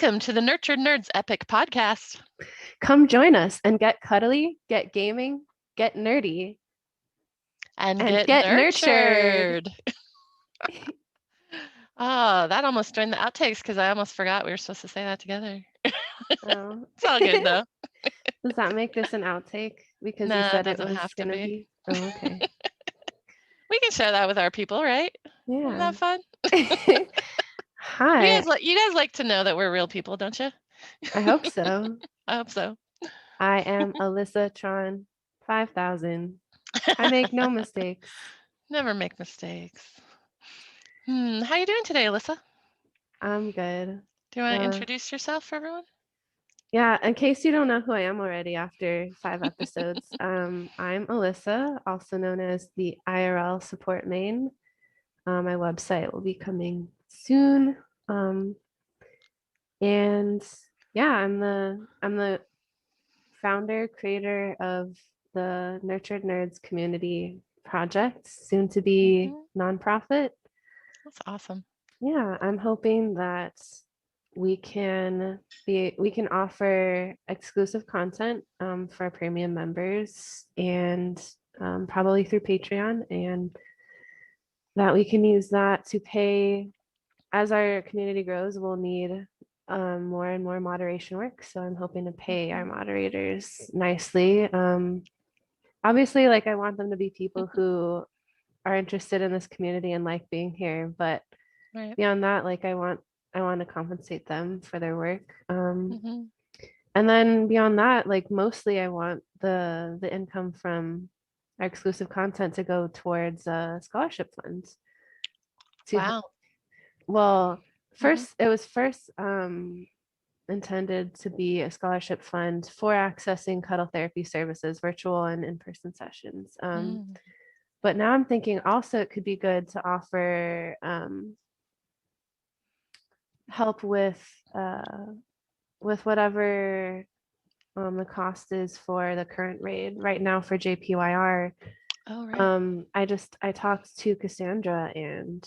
Welcome to the Nurtured Nerds Epic Podcast. Come join us and get cuddly, get gaming, get nerdy, And and get nurtured. nurtured. Oh, that almost joined the outtakes because I almost forgot we were supposed to say that together. Oh. It's all good though. Does that make this an outtake? Because you No, it said it doesn't was have to going to be. be? Oh, okay. We can share that with our people, right? Isn't Yeah. that fun? Hi. You guys like to know that we're real people, don't you? I hope so. I hope so. I am Alyssa Tron 5000. I make no mistakes. Never make mistakes. How you doing today, Alyssa? I'm good. Do you want to introduce yourself for everyone? Yeah, in case you don't know who I am already after 5 episodes, I'm Alyssa, also known as the IRL support main. My website will be coming soon. And yeah, I'm the founder, creator of the Nurtured Nerds community project, soon to be nonprofit. That's awesome. Yeah, I'm hoping that we can offer exclusive content for our premium members and probably through Patreon, and that we can use that to pay. As our community grows, we'll need more and more moderation work. So I'm hoping to pay our moderators nicely. Obviously, like, I want them to be people who are interested in this community and like being here. But Right. beyond that, like, I want to compensate them for their work. Mm-hmm. And then beyond that, like, mostly I want the income from our exclusive content to go towards scholarship funds. Wow. Well, first it was first intended to be a scholarship fund for accessing cuddle therapy services, virtual and in-person sessions. But now I'm thinking also it could be good to offer help with whatever the cost is for the current raid right now for JPYR. Oh, right. I talked to Cassandra and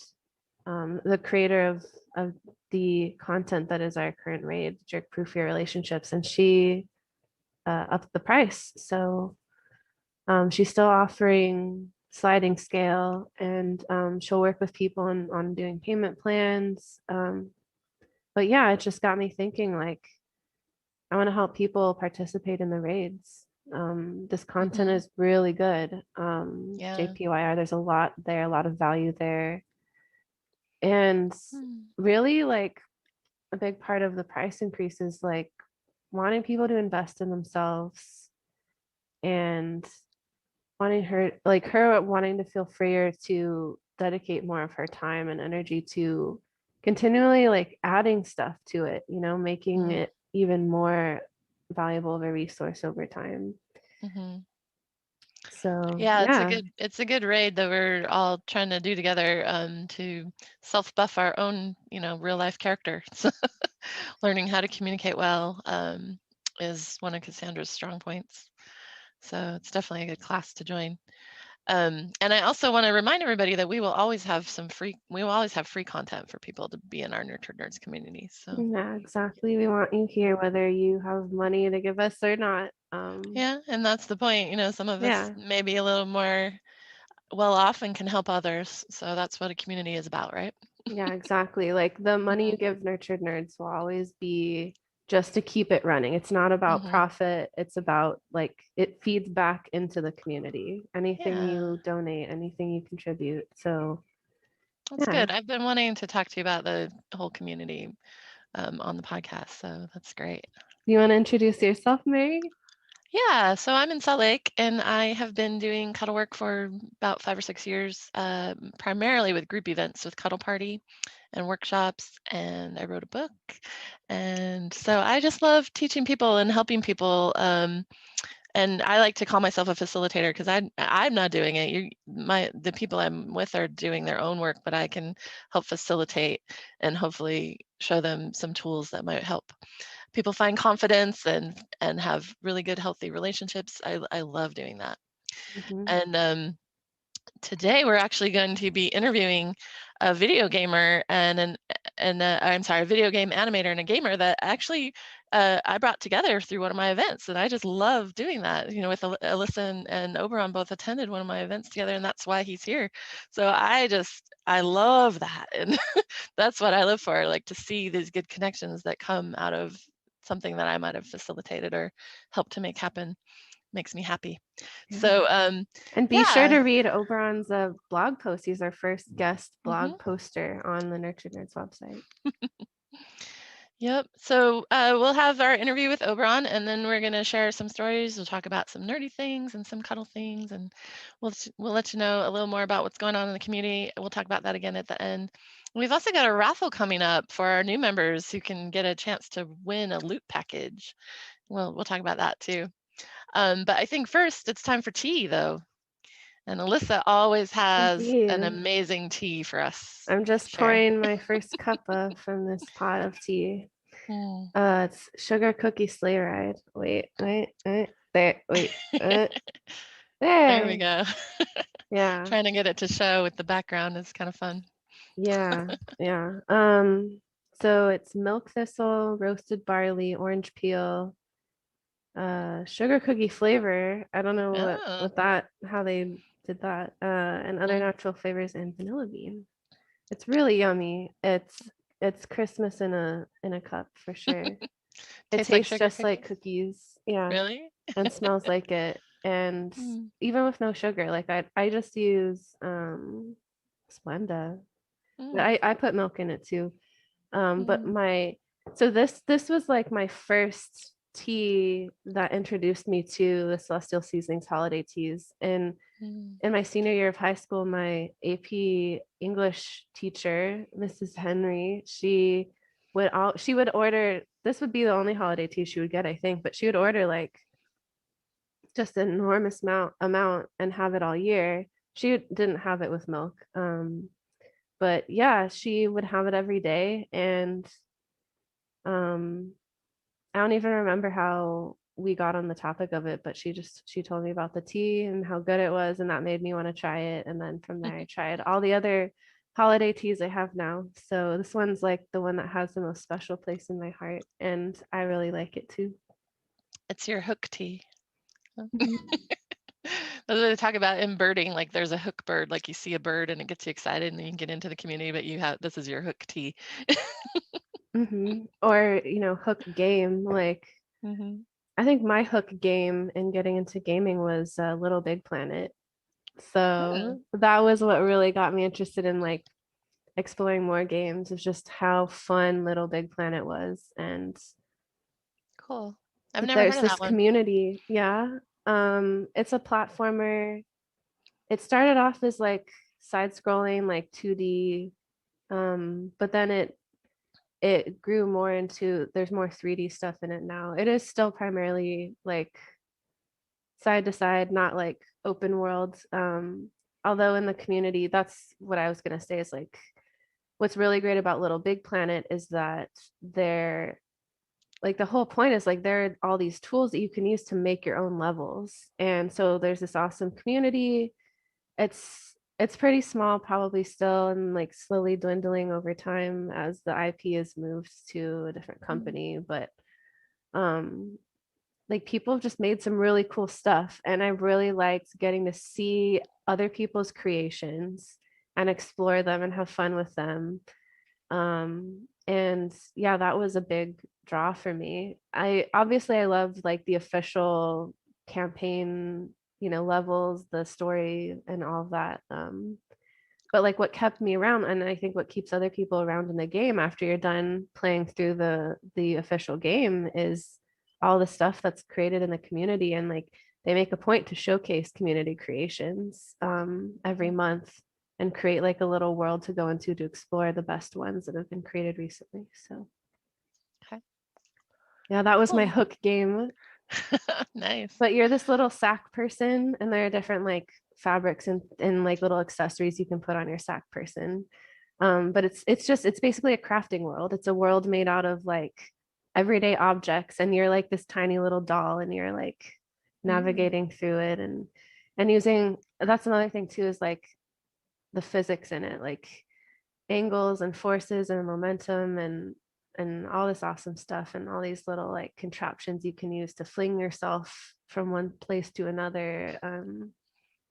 the creator of the content that is our current raid, Jerk Proof Your Relationships, and she upped the price. So she's still offering sliding scale, and she'll work with people on doing payment plans. But yeah, it just got me thinking, like, I want to help people participate in the raids. This content is really good. Yeah. JPYR, there's a lot there, a lot of value there. And really, like, a big part of the price increase is like wanting people to invest in themselves and her wanting to feel freer to dedicate more of her time and energy to continually, like, adding stuff to it, making it even more valuable of a resource over time. So yeah, it's a good raid that we're all trying to do together to self-buff our own, real life character. Learning how to communicate well is one of Cassandra's strong points. So it's definitely a good class to join. And I also want to remind everybody that we will always have free content for people to be in our Nurtured Nerds community. So yeah, exactly. We want you here whether you have money to give us or not. Yeah, and that's the point. Some of us may be a little more well off and can help others. So that's what a community is about, right? Yeah, exactly. Like, the money you give Nurtured Nerds will always be just to keep it running. It's not about profit. It's about, like, it feeds back into the community. Anything you donate, anything you contribute. So that's good. I've been wanting to talk to you about the whole community on the podcast. So that's great. You want to introduce yourself, Mary? Yeah, so I'm in Salt Lake, and I have been doing cuddle work for about 5 or 6 years, primarily with group events with Cuddle Party and workshops, and I wrote a book. And so I just love teaching people and helping people. And I like to call myself a facilitator because I'm not doing it. The people I'm with are doing their own work, but I can help facilitate and hopefully show them some tools that might help people find confidence and have really good, healthy relationships. I love doing that. And Today we're actually going to be interviewing a video gamer a video game animator and a gamer that actually I brought together through one of my events, and I just love doing that. With Alyssa and Oberon both attended one of my events together, and that's why he's here. So I love that, and that's what I live for, like to see these good connections that come out of something that I might have facilitated or helped to make happen. Makes me happy. Yeah. So And be sure to read Oberon's blog post. He's our first guest blog mhm. poster on the Nurtured Nerds website. Yep. So we'll have our interview with Oberon, and then we're going to share some stories. We'll talk about some nerdy things and some cuddle things, and we'll let you know a little more about what's going on in the community. We'll talk about that again at the end. We've also got a raffle coming up for our new members who can get a chance to win a loot package. We'll talk about that too. But I think first it's time for tea, though. And Alyssa always has an Indeed. amazing tea for us I'm to just share. pouring my first cup from this pot of tea. Mm. It's sugar cookie sleigh ride. Wait, there, wait, There we there. go. Yeah, Trying to get it to show with the background is kind of fun. yeah, yeah. So it's milk thistle, roasted barley, orange peel, sugar cookie flavor. I don't know Oh. how they did that. And other Mm. natural flavors and vanilla bean. It's really yummy. It's Christmas in a cup for sure. It Tastes like tastes sugar just like cookies? cookies. Yeah, Really? and smells like it. And Mm. even with no sugar, like I just use Splenda. But Mm. I put milk in it too. But Mm. this was like my first tea that introduced me to the Celestial Seasonings holiday teas. And Mm. in my senior year of high school, my AP English teacher, Mrs. Henry, she would order, this would be the only holiday tea she would get, I think, but she would order like just an enormous amount and have it all year. She didn't have it with milk. But yeah, she would have it every day. And um I don't even remember how we got on the topic of it, but she told me about the tea and how good it was, and that made me want to try it. And then from there I tried all the other holiday teas I have now. So this one's like the one that has the most special place in my heart, and I really like it too. It's your hook tea. Mhm. That's what they talk about in birding. Like there's a hook bird, like you see a bird and it gets you excited and you can get into the community, but this is your hook tea. Or, hook game. Like, Hmm. I think my hook game in getting into gaming was Little Big Planet. Hmm. So that was what really got me interested in like exploring more games, of just how fun Little Big Planet was, and Cool. I've that never heard there's of that this one. community. Yeah. It's a platformer. It started off as like side scrolling, like 2D, but then it grew more into, there's more 3D stuff in it now. It is still primarily like side to side, not like open world. Although in the community, that's what I was gonna say, is like what's really great about Little Big Planet is that they're like, the whole point is like there are all these tools that you can use to make your own levels. And so there's this awesome community. It's pretty small probably still, and like slowly dwindling over time as the IP is moved to a different Mm. company. But um like people have just made some really cool stuff, and I really liked getting to see other people's creations and explore them and have fun with them. And yeah, that was a big draw for me. I loved like the official campaign, levels, the story and all of that. But like what kept me around, and I think what keeps other people around in the game after you're done playing through the official game, is all the stuff that's created in the community. And like they make a point to showcase community creations every month, and create like a little world to go into to explore the best ones that have been created recently. So Okay. yeah, that was my Cool. hook game. Nice. But you're this little sack person, and there are different like fabrics and like little accessories you can put on your sack person. But it's basically a crafting world. It's a world made out of like everyday objects, and you're like this tiny little doll, and you're like Mm. navigating through it. And And using that's another thing too is like the physics in it, like angles and forces and momentum and all this awesome stuff and all these little like contraptions you can use to fling yourself from one place to another.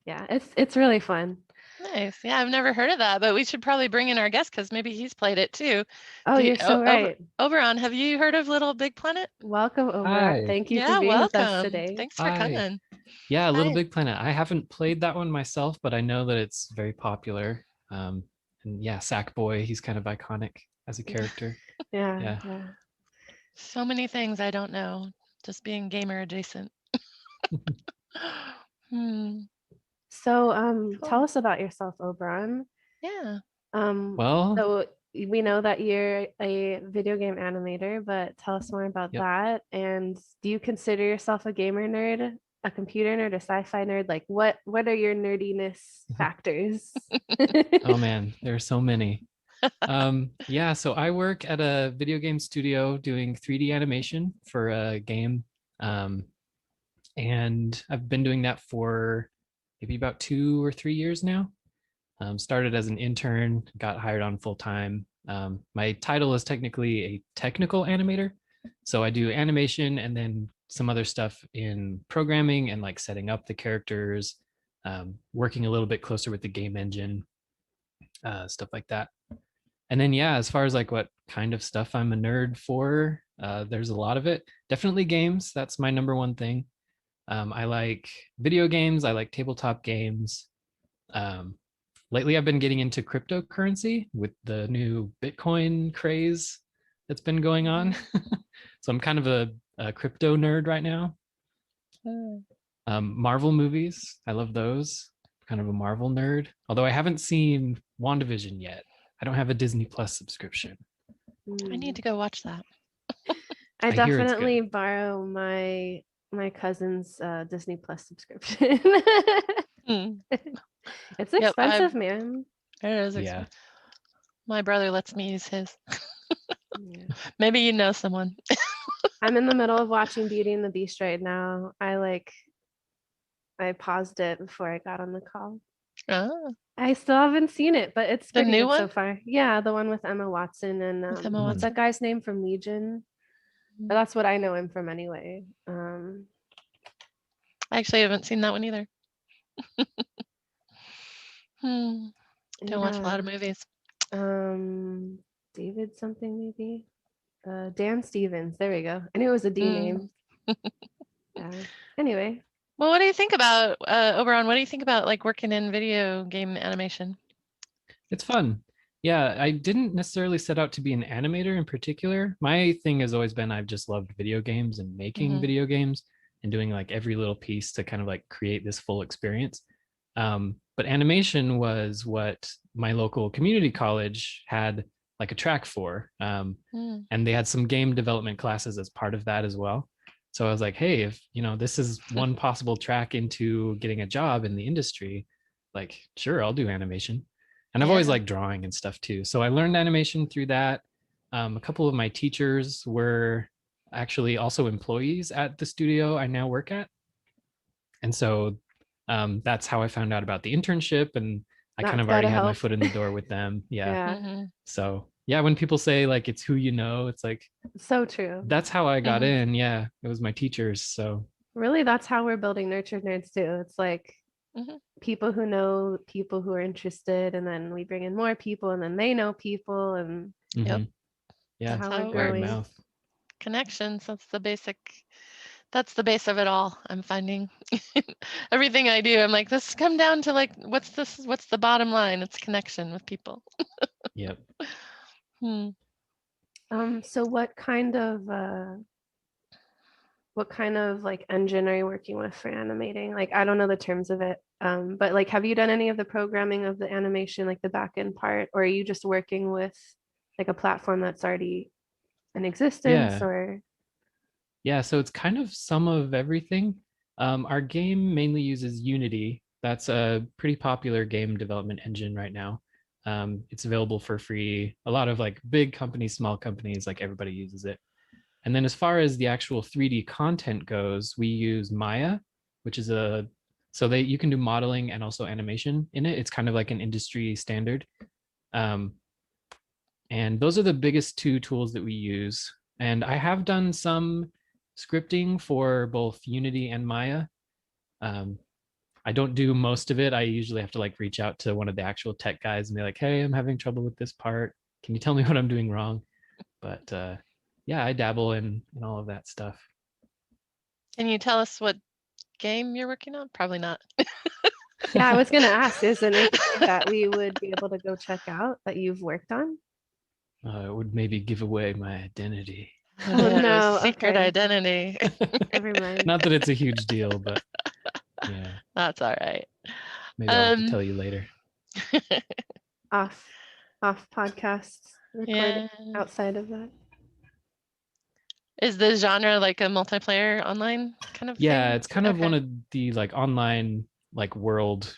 Yeah, it's really fun. Nice. Yeah, I've never heard of that, but we should probably bring in our guest because maybe he's played it too. Oh, you're so right. Oberon, have you heard of Little Big Planet? Welcome, Oberon. Hi. Thank you for Yeah, being with us welcome. today. Thanks for Hi. coming. Yeah, Little Hi. Big Planet. I haven't played that one myself, but I know that it's very popular. And yeah, Sackboy, he's kind of iconic as a character. Yeah, Yeah. yeah. So many things I don't know, just being gamer adjacent. Hmm. So, tell Cool. us about yourself, Oberon. Yeah. Um, Well, so we know that you're a video game animator, but tell us more about yep. that. And do you consider yourself a gamer nerd, a computer nerd, a sci-fi nerd? Like what are your nerdiness factors? Oh man, there are so many. Yeah, so I work at a video game studio doing 3D animation for a game. Um, and I've been doing that for maybe about 2 or 3 years now. Started as an intern, got hired on full time. My title is technically a technical animator. So I do animation and then some other stuff in programming and like setting up the characters, working a little bit closer with the game engine, stuff like that. And then, yeah, as far as like what kind of stuff I'm a nerd for, there's a lot of it. Definitely games. That's my number one thing. I like video games, I like tabletop games. Um, Lately I've been getting into cryptocurrency with the new Bitcoin craze that's been going on. So I'm kind of a crypto nerd right now. Mm. Marvel movies, I love those. Kind of a Marvel nerd, although I haven't seen WandaVision yet. I don't have a Disney Plus subscription. I need Hmm. to go watch that. I I hear it's good. definitely borrow my cousin's Disney Plus subscription. Hmm. It's Yep, expensive, man. it is Yeah. my brother lets me use his. Yeah. Maybe you know someone. I'm in the middle of watching Beauty and the Beast right now. I paused it before I got on the call. Oh, I still haven't seen it, but it's the pretty new good so one far. Yeah, the one with Emma Watson and with Emma what's that Watson. guy's name from Legion? But Mm. that's what I know him from anyway. I actually haven't seen that one either. Hmm. Don't watch a lot of Yeah. movies. Um, David something maybe. Dan Stevens. There we go. I knew it was a D Mm. name. Yeah. Anyway, Well, what do you think about Oberon? What do you think about like working in video game animation? It's fun. Yeah, I didn't necessarily set out to be an animator in particular. My thing has always been I've just loved video games and making Hmm. video games and doing like every little piece to kind of like create this full experience. But animation was what my local community college had like a track for. Mm. And they had some game development classes as part of that as well. So I was like, hey, if this is one possible track into getting a job in the industry, like sure, I'll do animation. And I've always Yeah. liked drawing and stuff too. So I learned animation through that. A couple of my teachers were actually also employees at the studio I now work at. And so that's how I found out about the internship. And I kind that's of gotta already had my help. foot in the door with them. Yeah. Yeah. Hmm. So yeah, when people say like it's who you know, it's like So true. that's how I got Hmm. in. Yeah. It was my teachers. So Really, that's how we're building Nurture Nerds too. It's like Hmm. people who know people who are interested, and then we bring in more people, and then they know people, and Yep. mhm. Yeah, that's That's how we're how it word of works. growing. mouth. Connections. That's the base of it all. I'm finding everything I do. I'm like, this come down to like, what's this? What's the bottom line? It's connection with people. Yep. Hmm. So what kind of like engine are you working with for animating? Like I don't know the terms of it. But like have you done any of the programming of the animation, like the back end part, or are you just working with like a platform that's already in existence Yeah. or Yeah. So it's kind of some of everything. Our game mainly uses Unity. That's a pretty popular game development engine right now. It's available for free. A lot of like big companies, small companies, like everybody uses it. And then as far as the actual 3D content goes, we use Maya, which is a So you can do modeling and also animation in it. It's kind of like an industry standard. Um, and those are the biggest two tools that we use. And I have done some scripting for both Unity and Maya. Um, I don't do most of it. I usually have to like reach out to one of the actual tech guys and be like, hey, I'm having trouble with this part. Can you tell me what I'm doing wrong? But yeah, I dabble in all of that stuff. Can you tell us what game you're working on? Probably not. Yeah, I was going to ask, is there anything that we would be able to go check out that you've worked on? It would maybe give away my identity. Oh, no. Secret Okay. identity. Never mind. Not that it's a huge deal, but yeah, That's all right. maybe I'll have to tell you later. Off podcast recording Yeah. outside of that. Is the genre like a multiplayer online kind of Yeah, thing? it's kind of Okay. one of the like online like world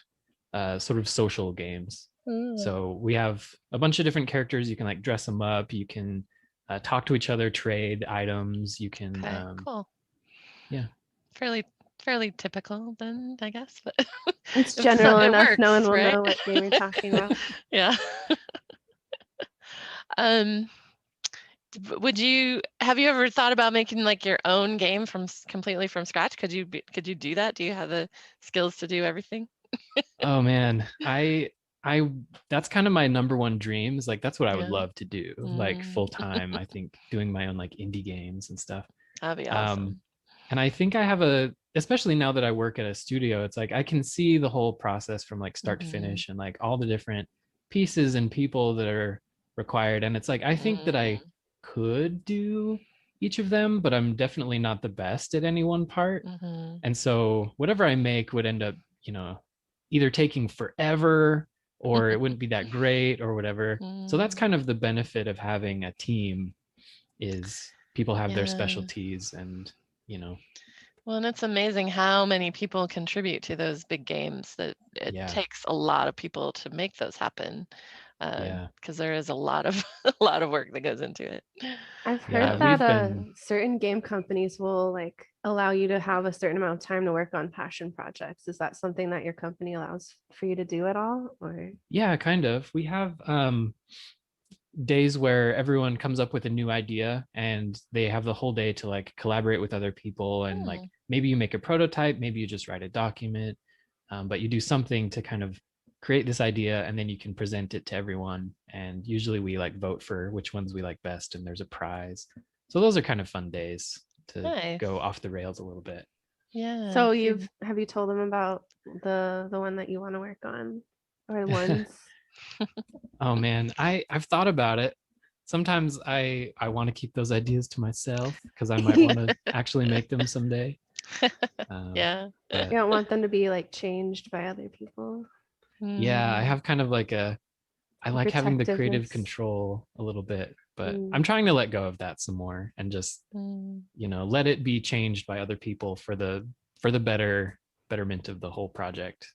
sort of social games. So we have a bunch of different characters. You can like dress them up. You can talk to each other, trade items. You can Okay, cool. Yeah. Fairly typical then, I guess. But It's if general it enough. No one works, will right? know what game you're talking about. Yeah. Would you have you ever thought about making like your own game from completely from scratch? Could you do that? Do you have the skills to do everything? Oh man, I that's kind of my number one dream is like that's what I would Yeah. love to do like full time. I think doing my own like indie games and stuff. That'd be awesome. And I think I have especially now that I work at a studio, it's like I can see the whole process from like start to finish and like all the different pieces and people that are required. And it's like I think that I could do each of them, but I'm definitely not the best at any one part. And so whatever I make would end up, either taking forever or it wouldn't be that great or whatever. So that's kind of the benefit of having a team is people have their specialties and Well, and it's amazing how many people contribute to those big games that it takes a lot of people to make those happen. Because there is a lot of work that goes into it. I've heard that certain game companies will like allow you to have a certain amount of time to work on passion projects. Is that something that your company allows for you to do at all? Or yeah, kind of. We have days where everyone comes up with a new idea and they have the whole day to like collaborate with other people and like maybe you make a prototype, maybe you just write a document, but you do something to kind of create this idea and then you can present it to everyone, and usually we like vote for which ones we like best and there's a prize. So those are kind of fun days to go off the rails a little bit. Yeah. So have you told them about the one that you want to work on or ones? Oh man, I've thought about it. Sometimes I want to keep those ideas to myself because I might want to actually make them someday. Yeah. You don't want them to be like changed by other people. Yeah, I have kind of like I like having the creative control a little bit, but I'm trying to let go of that some more and just let it be changed by other people for the betterment of the whole project.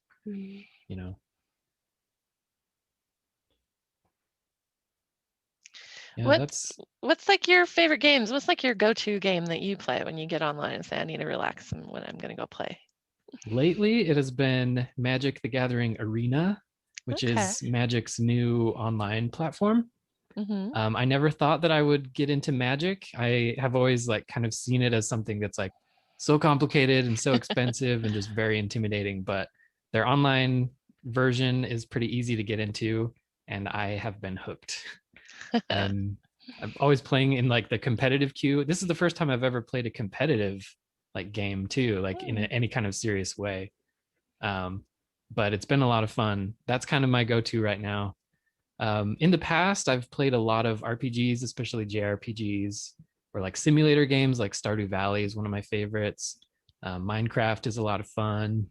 Yeah, what's like your favorite games? What's like your go-to game that you play when you get online and say, I need to relax and when I'm gonna go play? Lately, it has been Magic the Gathering Arena, which is Magic's new online platform. I never thought that I would get into Magic. I have always like kind of seen it as something that's like so complicated and so expensive and just very intimidating, but their online version is pretty easy to get into and I have been hooked. I'm always playing in like the competitive queue. This is the first time I've ever played a competitive like game too, like in any kind of serious way. But it's been a lot of fun. That's kind of my go-to right now. In the past, I've played a lot of RPGs, especially JRPGs or like simulator games like Stardew Valley is one of my favorites. Minecraft is a lot of fun.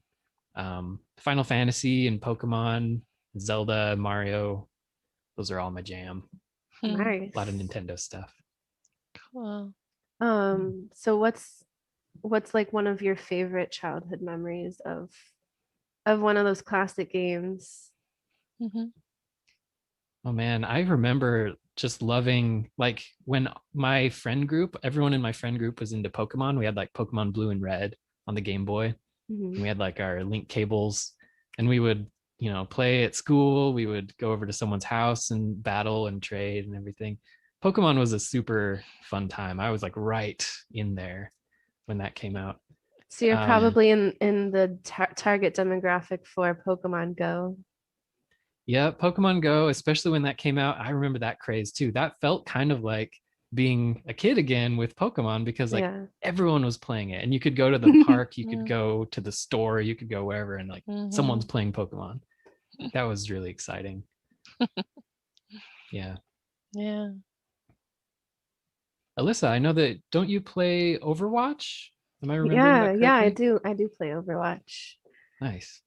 Final Fantasy and Pokemon, Zelda, Mario, those are all my jam. Nice. A lot of Nintendo stuff. Cool. So what's like one of your favorite childhood memories of one of those classic games? Oh man, I remember just loving like when everyone in my friend group was into Pokemon. We had like Pokemon Blue and Red on the Game Boy. And we had like our link cables, and we would, play at school. We would go over to someone's house and battle and trade and everything. Pokemon was a super fun time. I was like right in there when that came out. So you're Um, probably in the target demographic for Pokemon Go. yeah, Pokemon Go, especially when that came out, I remember that craze too. That felt kind of like being a kid again with Pokemon, because like Yeah. everyone was playing it, and you could go to the park, you could Mm. go to the store, you could go wherever, and like someone's Mhm. playing Pokemon. That was really exciting. Yeah. Yeah. Alyssa, I know that, don't you play Overwatch? Am I remembering Yeah, that yeah, I correctly? do. I do play Overwatch. Nice.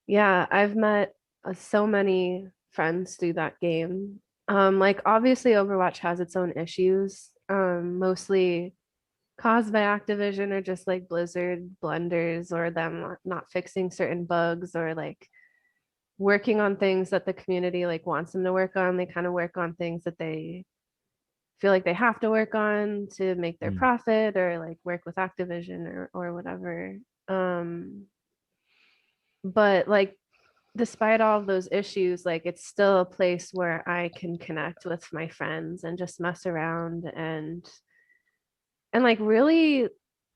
Yeah, I've met so many friends through that game. Like obviously Overwatch has its own issues, mostly caused by Activision or just like Blizzard blunders or them not fixing certain bugs or like working on things that the community like wants them to work on. They kind of work on things that they feel like they have to work on to make their Mm, profit or like work with Activision or whatever. Um, but like despite all of those issues, like it's still a place where I can connect with my friends and just mess around and like really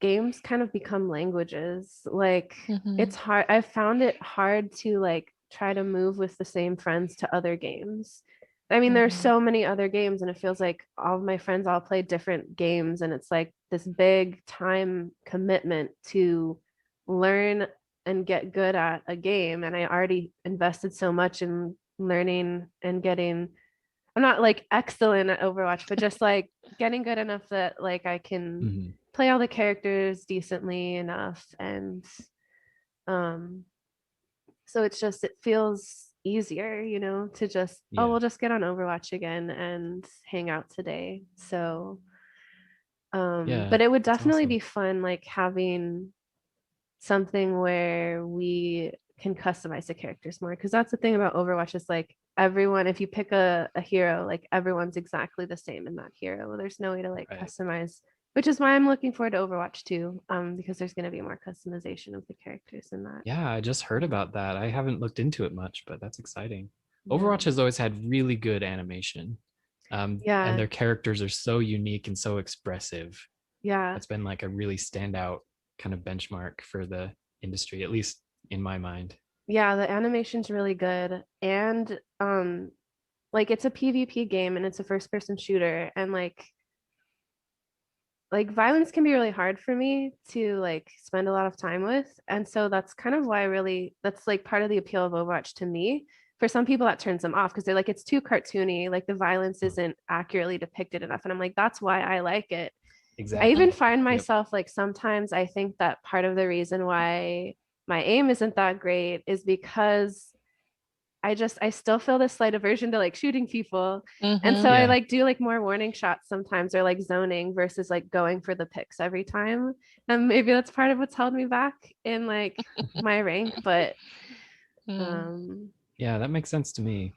games kind of become languages. Like Mhm. it's hard. I've found it hard to like try to move with the same friends to other games. I mean, there's Mhm. so many other games, and it feels like all of my friends all play different games, and it's like this big time commitment to learn and get good at a game. And I already invested so much in learning and getting, I'm not like excellent at Overwatch, but just like getting good enough that like I can mhm. play all the characters decently enough. And um so it's just it feels easier, to just, oh, Yeah, we'll just get on Overwatch again and hang out today. So yeah, but it would that's definitely awesome. be fun like having something where we can customize the characters more, because that's the thing about Overwatch is like everyone, if you pick a hero, like everyone's exactly the same in that hero. There's no way to like Right. customize, which is why I'm looking forward to Overwatch too, because there's going to be more customization of the characters in that. Yeah, I just heard about that. I haven't looked into it much, but that's exciting. Yeah. Overwatch has always had really good animation. And Yeah. their characters are so unique and so expressive. Yeah. That's been like a really standout kind of benchmark for the industry, at least in my mind. Yeah, the animation's really good. And like it's a PvP game and it's a first person shooter, and like violence can be really hard for me to like spend a lot of time with, and so that's kind of why really that's like part of the appeal of Overwatch to me. For some people that turns them off because they're like it's too cartoony, like the violence Mm, isn't accurately depicted enough, and I'm like that's why I like it. I even exactly. find Yep. myself like sometimes I think that part of the reason why my aim isn't that great is because I still feel this slight aversion to like shooting people. And so Mhm. I Yeah. like do like more warning shots sometimes or like zoning versus like going for the picks every time. And maybe that's part of what's held me back in like my rank, but Mm. um Yeah, that makes sense to me.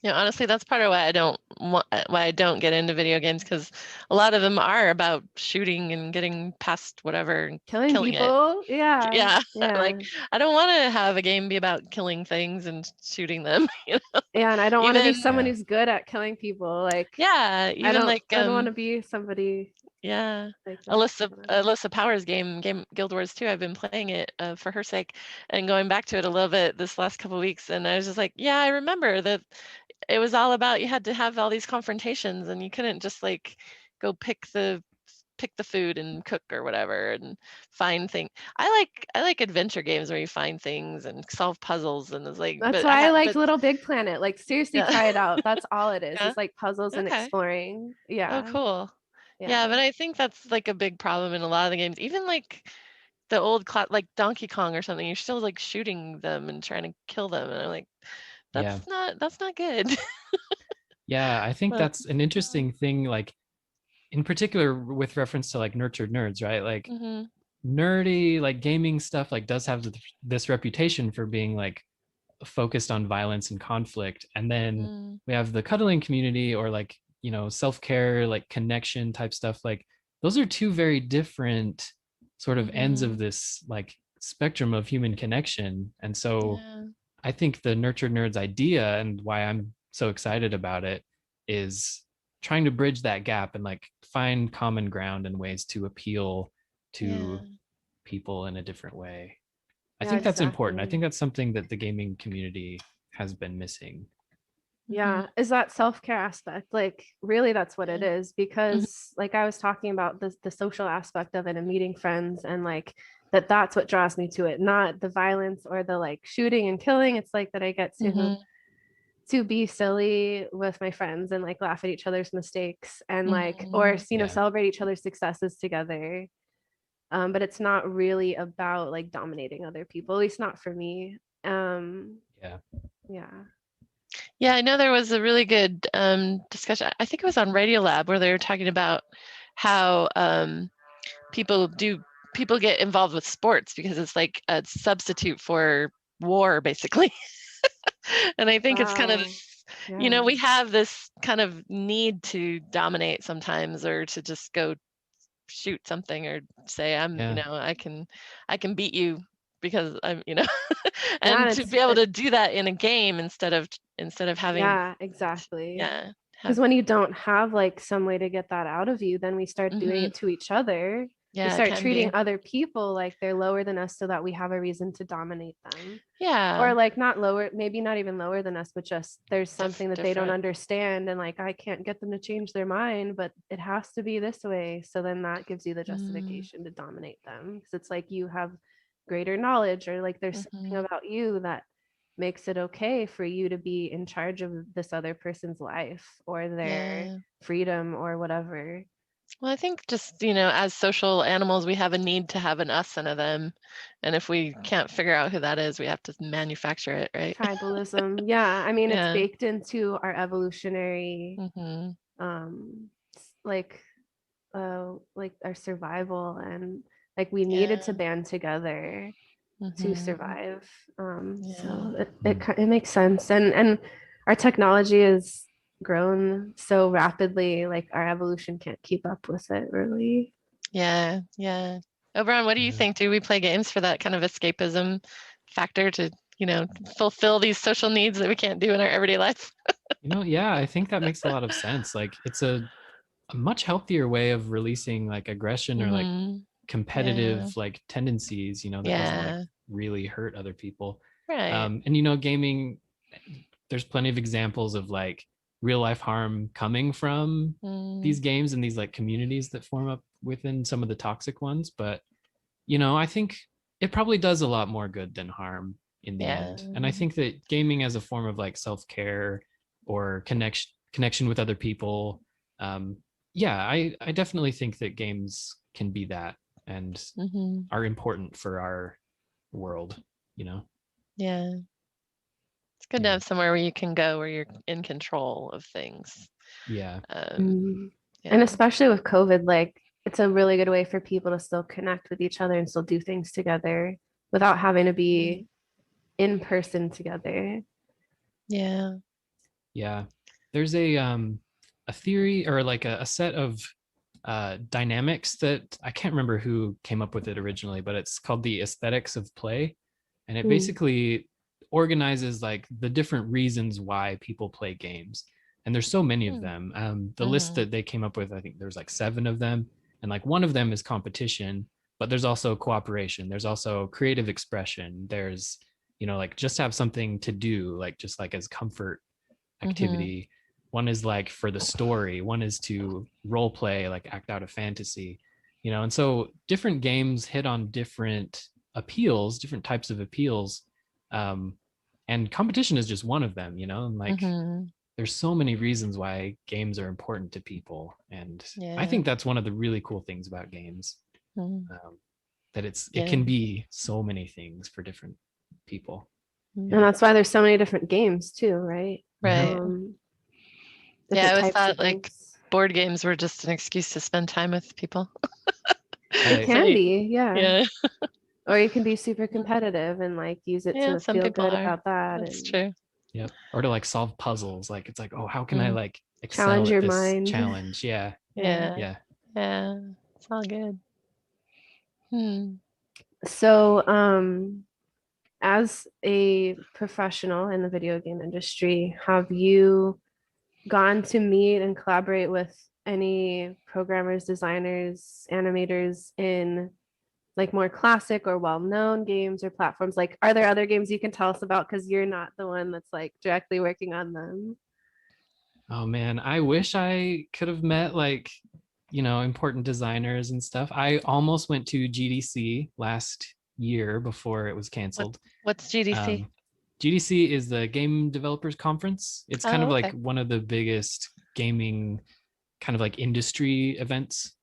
Honestly, that's part of why I don't get into video games, because a lot of them are about shooting and getting past whatever and killing killing it. people. Yeah. Yeah, Yeah. like I don't want to have a game be about killing things and shooting them. Yeah. And I don't want to be Even someone Yeah. who's good at killing people. Like yeah, even like I don't want to be somebody yeah, like that. Alyssa Alyssa Power's game Guild Wars 2. I've been playing it for her sake and going back to it a little bit this last couple weeks, and I was just like, yeah, I remember that it was all about you had to have all these confrontations and you couldn't just like go pick the food and cook or whatever and find things. I like adventure games where you find things and solve puzzles, and it's like That's but I why I had liked but Little Big Planet. Like seriously yeah. try it out. That's all it is. Yeah. It's like puzzles and Okay. exploring. Oh, Yeah. cool. Yeah, Yeah. but I think that's like a big problem in a lot of the games. Even like the old like Donkey Kong or something, you're still like shooting them and trying to kill them, and I'm like, Yeah. that's not good. Yeah, I think But that's an interesting thing, like in particular with reference to like nurtured nerds, right? Like mhm. nerdy, like gaming stuff, like does have this reputation for being like focused on violence and conflict. And then Mm, we have the cuddling community, or like, self-care, like connection type stuff. Like those are two very different sort of ends of mhm. this like spectrum of human connection. And so Yeah. I think the Nurtured Nerds idea and why I'm so excited about it is trying to bridge that gap and like find common ground and ways to appeal Yeah. to people in a different way. I Yeah, think that's important. I exactly. think that's something that the gaming community has been missing. Yeah, is that self-care aspect. Like really that's what it Yeah. is, Mhm. because like I was talking about the social aspect of it and meeting friends, and like that's what draws me to it, not the violence or the like shooting and killing. It's like that I get Mhm. to be silly with my friends and like laugh at each other's mistakes and like or Mhm. Yeah. celebrate each other's successes together. But it's not really about like dominating other people, at least not for me. Yeah. Yeah. Yeah, I know there was a really good discussion. I think it was on Radiolab where they were talking about how people do people get involved with sports because it's like a substitute for war, basically. And I think it's kind of Wow. this, Yeah. we have this kind of need to dominate sometimes or to just go shoot something or say I'm, Yeah. I can beat you because I'm, Yeah, and and to it's be able to do that in a game instead of having, yeah, exactly. yeah, Because have, when you don't have like some way to get that out of you, then we start doing mhm, it to each other. We yeah, it start can be. treating other people like they're lower than us so that we have a reason to dominate them. Yeah, Or like not lower, maybe not even lower than us, but just there's something that they don't different. understand. And like I can't get them to change their mind, but it has to be this way. So then that gives you the Mm, justification to dominate them. Because it's like you have greater knowledge, or like there's something mhm, about you that makes it okay for you to be in charge of this other person's life or their yeah. freedom or whatever. Well, I think just, as social animals, we have a need to have an us and a them. And if we can't figure out who that is, we have to manufacture it, right? Tribalism. Yeah. I mean, it's Yeah. baked into our evolutionary, Mhm. um, like our survival, and like we needed to Yeah. band together to Mhm. survive. Yeah. So Mm. it makes sense. And our technology has grown so rapidly, like our evolution can't keep up with it really. Yeah. Yeah. Oberon, what do you Yeah. think? Do we play games for that kind of escapism factor to, fulfill these social needs that we can't do in our everyday life? Yeah, I think that makes a lot of sense. Like it's a much healthier way of releasing like aggression or like Mhm. Yeah. competitive like tendencies, that doesn't like Yeah. really hurt other people. Right. And gaming, there's plenty of examples of like real life harm coming from these Mm. games and these like communities that form up within some of the toxic ones. But I think it probably does a lot more good than harm in the Yeah. end. And I think that gaming as a form of like self-care or connection with other people, um, yeah, I definitely think that games can be that and Mhm. are important for our world, you know? Yeah. It's good to Yeah. have somewhere where you can go where you're in control of things. Yeah. Um, Mm. And yeah. especially with COVID, like it's a really good way for people to still connect with each other and still do things together without having to Mm. be in person together. Yeah. Yeah. There's a theory or like a set of dynamics that I can't remember who came up with it originally, but it's called the aesthetics of play. And it Mm. basically organizes like the different reasons why people play games. And there's so many of Mm. them. The list Mhm. that they came up with, I think there's like 7 of them. And like one of them is competition, but there's also cooperation. There's also creative expression. There's, like just have something to do, like just like as comfort Mhm. activity. One is like for the story, one is to role play, like act out a fantasy, and so different games hit on different appeals, different types of appeals. um, and competition is just one of them, and like Mhm. there's so many reasons why games are important to people, and I Yeah. think that's one of the really cool things about games, Mm. that it Yeah. can be so many things for different people. And Yeah. Mm. that's why there's so many different games too, right? Mhm. Right. Um, Yeah, I different always types thought of like games. board games were just an excuse to spend time with people. It Right. So can be, yeah. yeah. Or you can be super competitive and like use it Yeah, to some feel people good are. about that That's and true. Yep. Or to like solve puzzles. Like it's like, oh, how can I Mm. like excel challenge at your this mind. challenge? Yeah. Yeah. Yeah. Yeah. Yeah. It's all good. Hmm. So, as a professional in the video game industry, have you gone to meet and collaborate with any programmers, designers, animators in like more classic or well-known games or platforms? Like, are there other games you can tell us about? Because you're not the one that's like directly working on them. Oh man, I wish I could have met like, important designers and stuff. I almost went to GDC last year before it was What canceled. what's GDC? Um, GDC is the Game Developers Conference. It's kind Oh, of like okay. one of the biggest gaming kind of like industry events.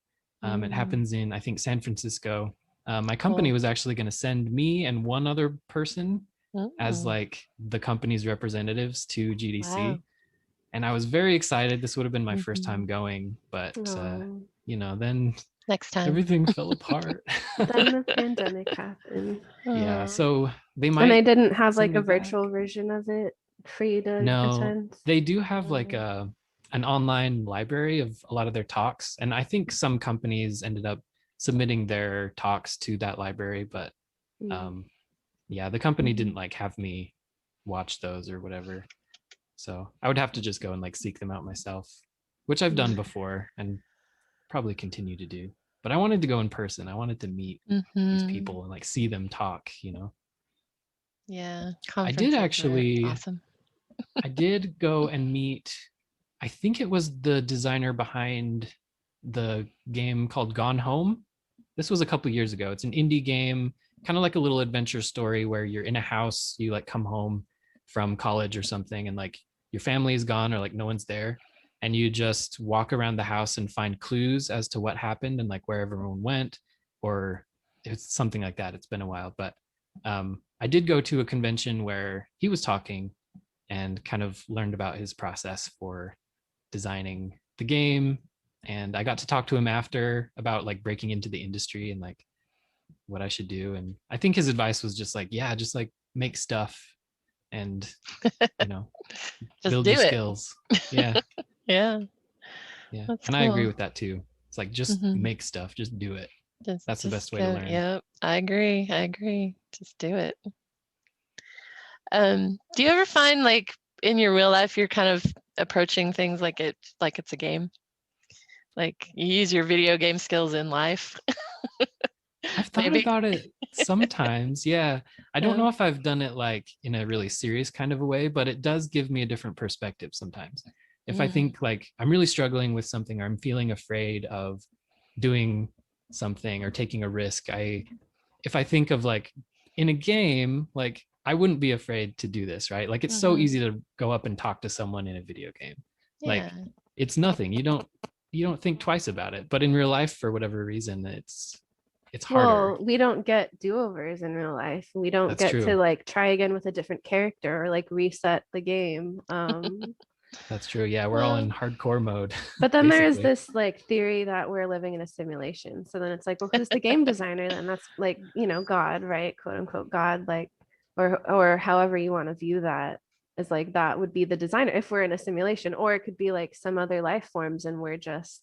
It Mm, happens in, I think, San Francisco. My company cool. was actually going to send me and one other person as Mm, like the company's representatives to wow. GDC. And I was very excited. This would have been my first time Hmm. going, but Oh, then Next time. everything fell apart. then the pandemic happened. Yeah, Oh, so they And they might didn't have send like me a back. virtual version of it for you to No, attend. they do have like Oh, an online library of a lot of their talks, and I think some companies ended up submitting their talks to that library, but mm, um, yeah, the company didn't mhm. like have me watch those or whatever. So I would have to just go and like seek them out myself, which I've done mm. before and probably continue to do. But I wanted to go in person. I wanted to meet these Mhm. people and like see them talk. Yeah, I did conferences are actually awesome. I did go and meet, I think it was the designer behind the game called Gone Home. This was a couple years ago. It's an indie game, kind of like a little adventure story where you're in a house, you like come home from college or something, and like your family is gone or like no one's there. And you just walk around the house and find clues as to what happened and like where everyone went, or it's something like that. It's been a while, but I did go to a convention where he was talking and kind of learned about his process for designing the game. And I got to talk to him after about like breaking into the industry and like what I should do. And I think his advice was just like, yeah, just like make stuff and, you know, Just build your do it. skills. Yeah. Yeah, Yeah. that's And I agree cool. with that too. It's like just Mhm. make stuff, just do it. Just That's the just best way to go. learn. Yep, I agree. I agree. Just do it. Do you ever find like in your real life you're kind of approaching things like it's a game? Like you use your video game skills in life, I've thought maybe? about it sometimes. Yeah. I don't Yeah. know if I've done it like in a really serious kind of a way, but it does give me a different perspective sometimes. If I Mm, think like I'm really struggling with something or I'm feeling afraid of doing something or taking a risk, if I think of like in a game, like I wouldn't be afraid to do this, right? Like it's so mhm. easy to go up and talk to someone in a video game. Like Yeah. it's nothing. You don't think twice about it. But in real life, for whatever reason, it's harder. Well, we don't get do-overs in real life. We don't That's get to true. like try again with a different character or like reset the game. That's true. Yeah, we're all in Well, hardcore mode, But then there is basically. this like theory that we're living in a simulation. So then it's like, well, who's the game designer then? That's like, God, right? Quote unquote God, like, or however you want to view that is like that would be the designer if we're in a simulation, or it could be like some other life forms and we're just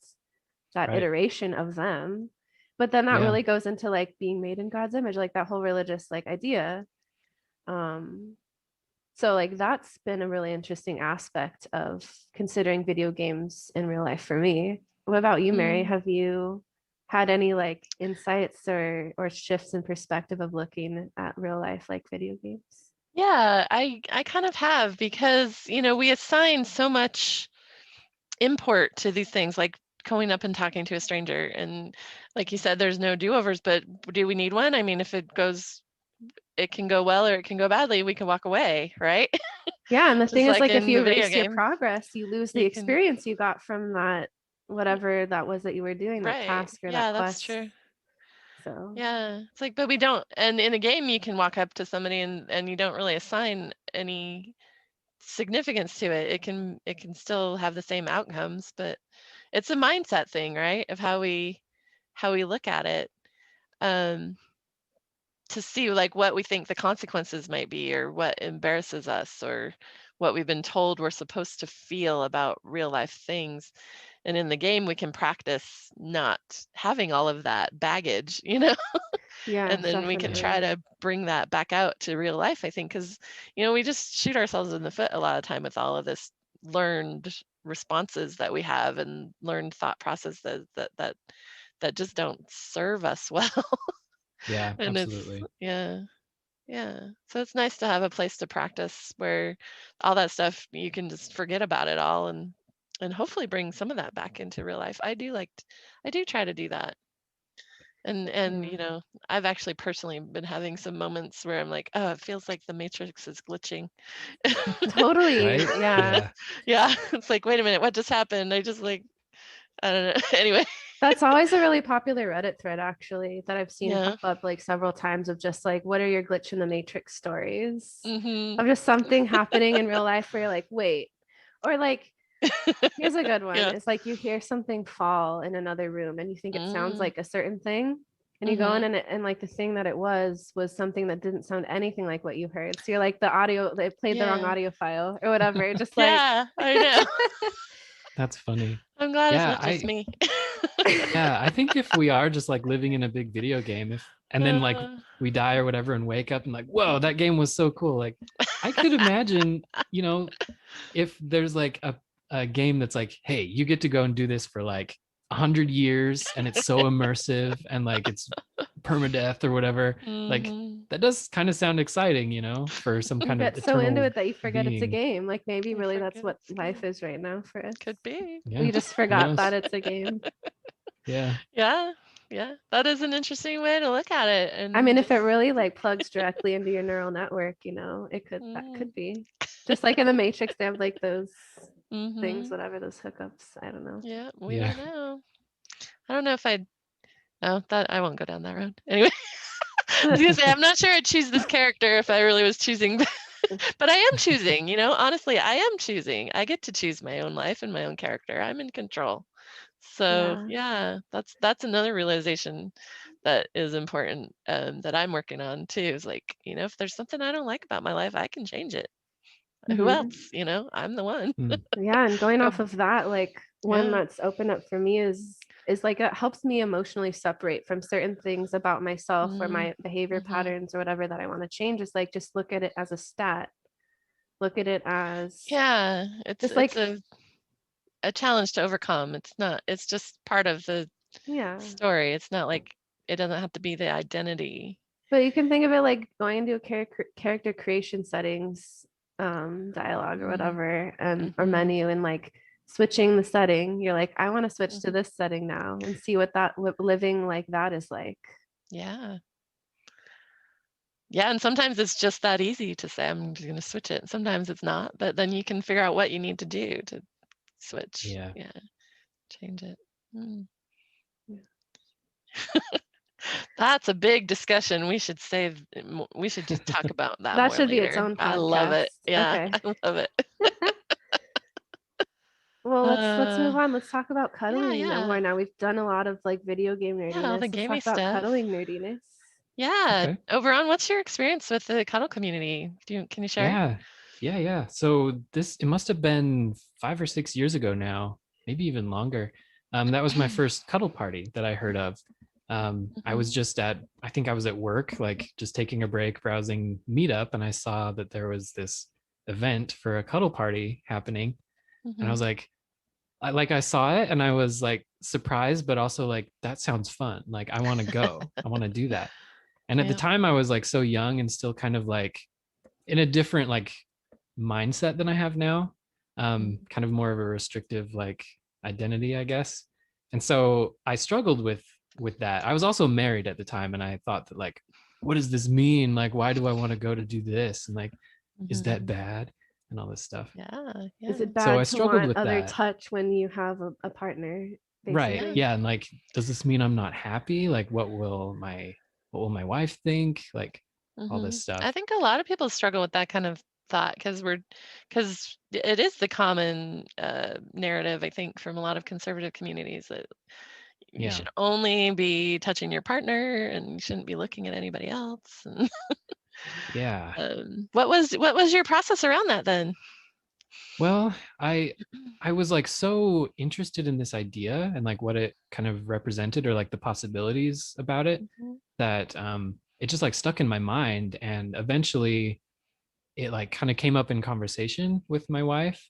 that Right. iteration of them. But then that Yeah. really goes into like being made in God's image, like that whole religious like idea. Um, so like that's been a really interesting aspect of considering video games in real life for me. What about you, Mary? mm, Have you had any like insights or shifts in perspective of looking at real life like video games? yeah, I kind of have because, we assign so much import to these things, like going up and talking to a stranger. And like you said, there's no do-overs, but do we need one? I mean, if it can go well or it can go badly, we can walk away, right? Yeah, and the Just thing is like like if in you the video erase your game, progress, you lose the you can, experience you got from that whatever that was that you were doing, that right. task or that Yeah, that's quest. true. So Yeah. It's like, but we don't, and in a game, you can walk up to somebody and you don't really assign any significance to it. It can still have the same outcomes, but it's a mindset thing, right? Of how we look at it. Um, to see like what we think the consequences might be or what embarrasses us or what we've been told we're supposed to feel about real life things. And in the game we can practice not having all of that baggage. Yeah, And then we can try definitely. to bring that back out to real life, I think, because, we just shoot ourselves in the foot a lot of time with all of this learned responses that we have and learned thought process that just don't serve us well. Yeah, And it's, absolutely. yeah. Yeah. So it's nice to have a place to practice where all that stuff you can just forget about it all and hopefully bring some of that back into real life. I do try to do that. And Yeah. I've actually personally been having some moments where I'm like, oh, it feels like the matrix is glitching. Totally. Right? Yeah. Yeah. Yeah. It's like, wait a minute, what just happened? I just like, I don't know. Anyway. That's always a really popular Reddit thread, actually, that I've seen Yeah. pop up like several times of just like, what are your glitch in the matrix stories? Mm-hmm. Of just something happening in real life where you're like, wait. Or like, here's a good one. Yeah. It's like you hear something fall in another room and you think it sounds Mm. like a certain thing. And you go in Mm-hmm. and like the thing that it was something that didn't sound anything like what you heard. So you're like the audio, they played the wrong Yeah. audio file or whatever. Just like Yeah, I know. That's funny. I'm glad it's Yeah, not just me. I think if we are just like living in a big video game, if and then like Uh, we die or whatever and wake up and like, whoa, that game was so cool. Like I could imagine, if there's like a game that's like, hey, you get to go and do this for like 100 years and it's so immersive and like it's permadeath or whatever, like mhm. that does kind of sound exciting, for some you kind of get so into eternal it that you forget it's a being. game. Like maybe You really that's forget what it's a life game. is right now for us. Could be. Yeah. We just Who forgot that knows? it's a game. Yeah. Yeah. Yeah. That is an interesting way to look at it. I And mean, if it just, really like plugs directly into your neural network, it could that mm, could be just like in the Matrix, they have like those things, mm-hmm. whatever those hookups. I don't know. Yeah. We Yeah. don't know. I don't know if I'd, no, that I won't go down that road. Anyway, I was going to say, I'm not sure I'd choose this character if I really was choosing, but I am choosing, honestly, I am choosing. I get to choose my own life and my own character. I'm in control. So Yeah. yeah, that's another realization that is important, that I'm working on too. Is like, if there's something I don't like about my life, I can change it. Who Hmm. else? I'm the one. Hmm. Yeah, and going Go. off of that, like one Yeah. that's opened up for me is like it helps me emotionally separate from certain things about myself or my behavior Mm-hmm. patterns or whatever that I want to change. Is like just look at it as a stat. Look at it as Yeah. It's just it's like, a challenge to overcome. It's not. It's just part of the yeah. story. It's not like it doesn't have to be the identity. But you can think of it like going into a character creation settings, dialogue or Mm-hmm. whatever, or Mm-hmm. menu, and like switching the setting. You're like, I want to switch to Mm-hmm. this setting now and see what that living like that is like. Yeah. Yeah, and sometimes it's just that easy to say, I'm just going to switch it. Sometimes it's not, but then you can figure out what you need to do to switch. Yeah. Yeah, change it. Mm. Yeah. That's a big discussion. We should just talk about that That more should be its later. own I love podcast. it. Yeah, Okay. I love it. Well, let's Uh, move on. Let's talk about yeah, cuddling yeah. more now. We've done a lot of like video game Yeah, all the nerdiness. Let's gamey talk about stuff. cuddling nerdiness. Yeah. Okay. Overon, what's your experience with the cuddle community? Can you share? Yeah. Yeah. Yeah. So it must have been 5 or 6 years ago now, maybe even longer. That was my first cuddle party that I heard of. I was Mhm, I think I was at work, like just taking a break, browsing Meetup, and I saw that there was this event for a cuddle party happening. And I mhm. was like, I saw it and I was like surprised, but also like, that sounds fun. Like, I want to go, I want to do that. And at the Yeah. time I was like so young and still kind of like in a different like mindset than I have now. Mm, Kind of more of a restrictive like identity, I guess. And so I struggled with that. I was also married at the time and I thought that like, what does this mean? Like, why do I want to go to do this? And like, is that mhm. bad? And all this stuff. Yeah, Is yeah, it So I bad to struggled want with other that. touch when you have a partner, Right. yeah. basically? Yeah. And like, does this mean I'm not happy? Like, what will my wife think? Like all this I stuff. think a lot of people struggle with that kind of thought because it is the common narrative, I think, from a lot of conservative communities that you Yeah. should only be touching your partner and you shouldn't be looking at anybody else. And Yeah. what was your process around that then? Well, I was like so interested in this idea and like what it kind of represented or like the possibilities about it Mhm. that it just like stuck in my mind, and eventually it like kind of came up in conversation with my wife,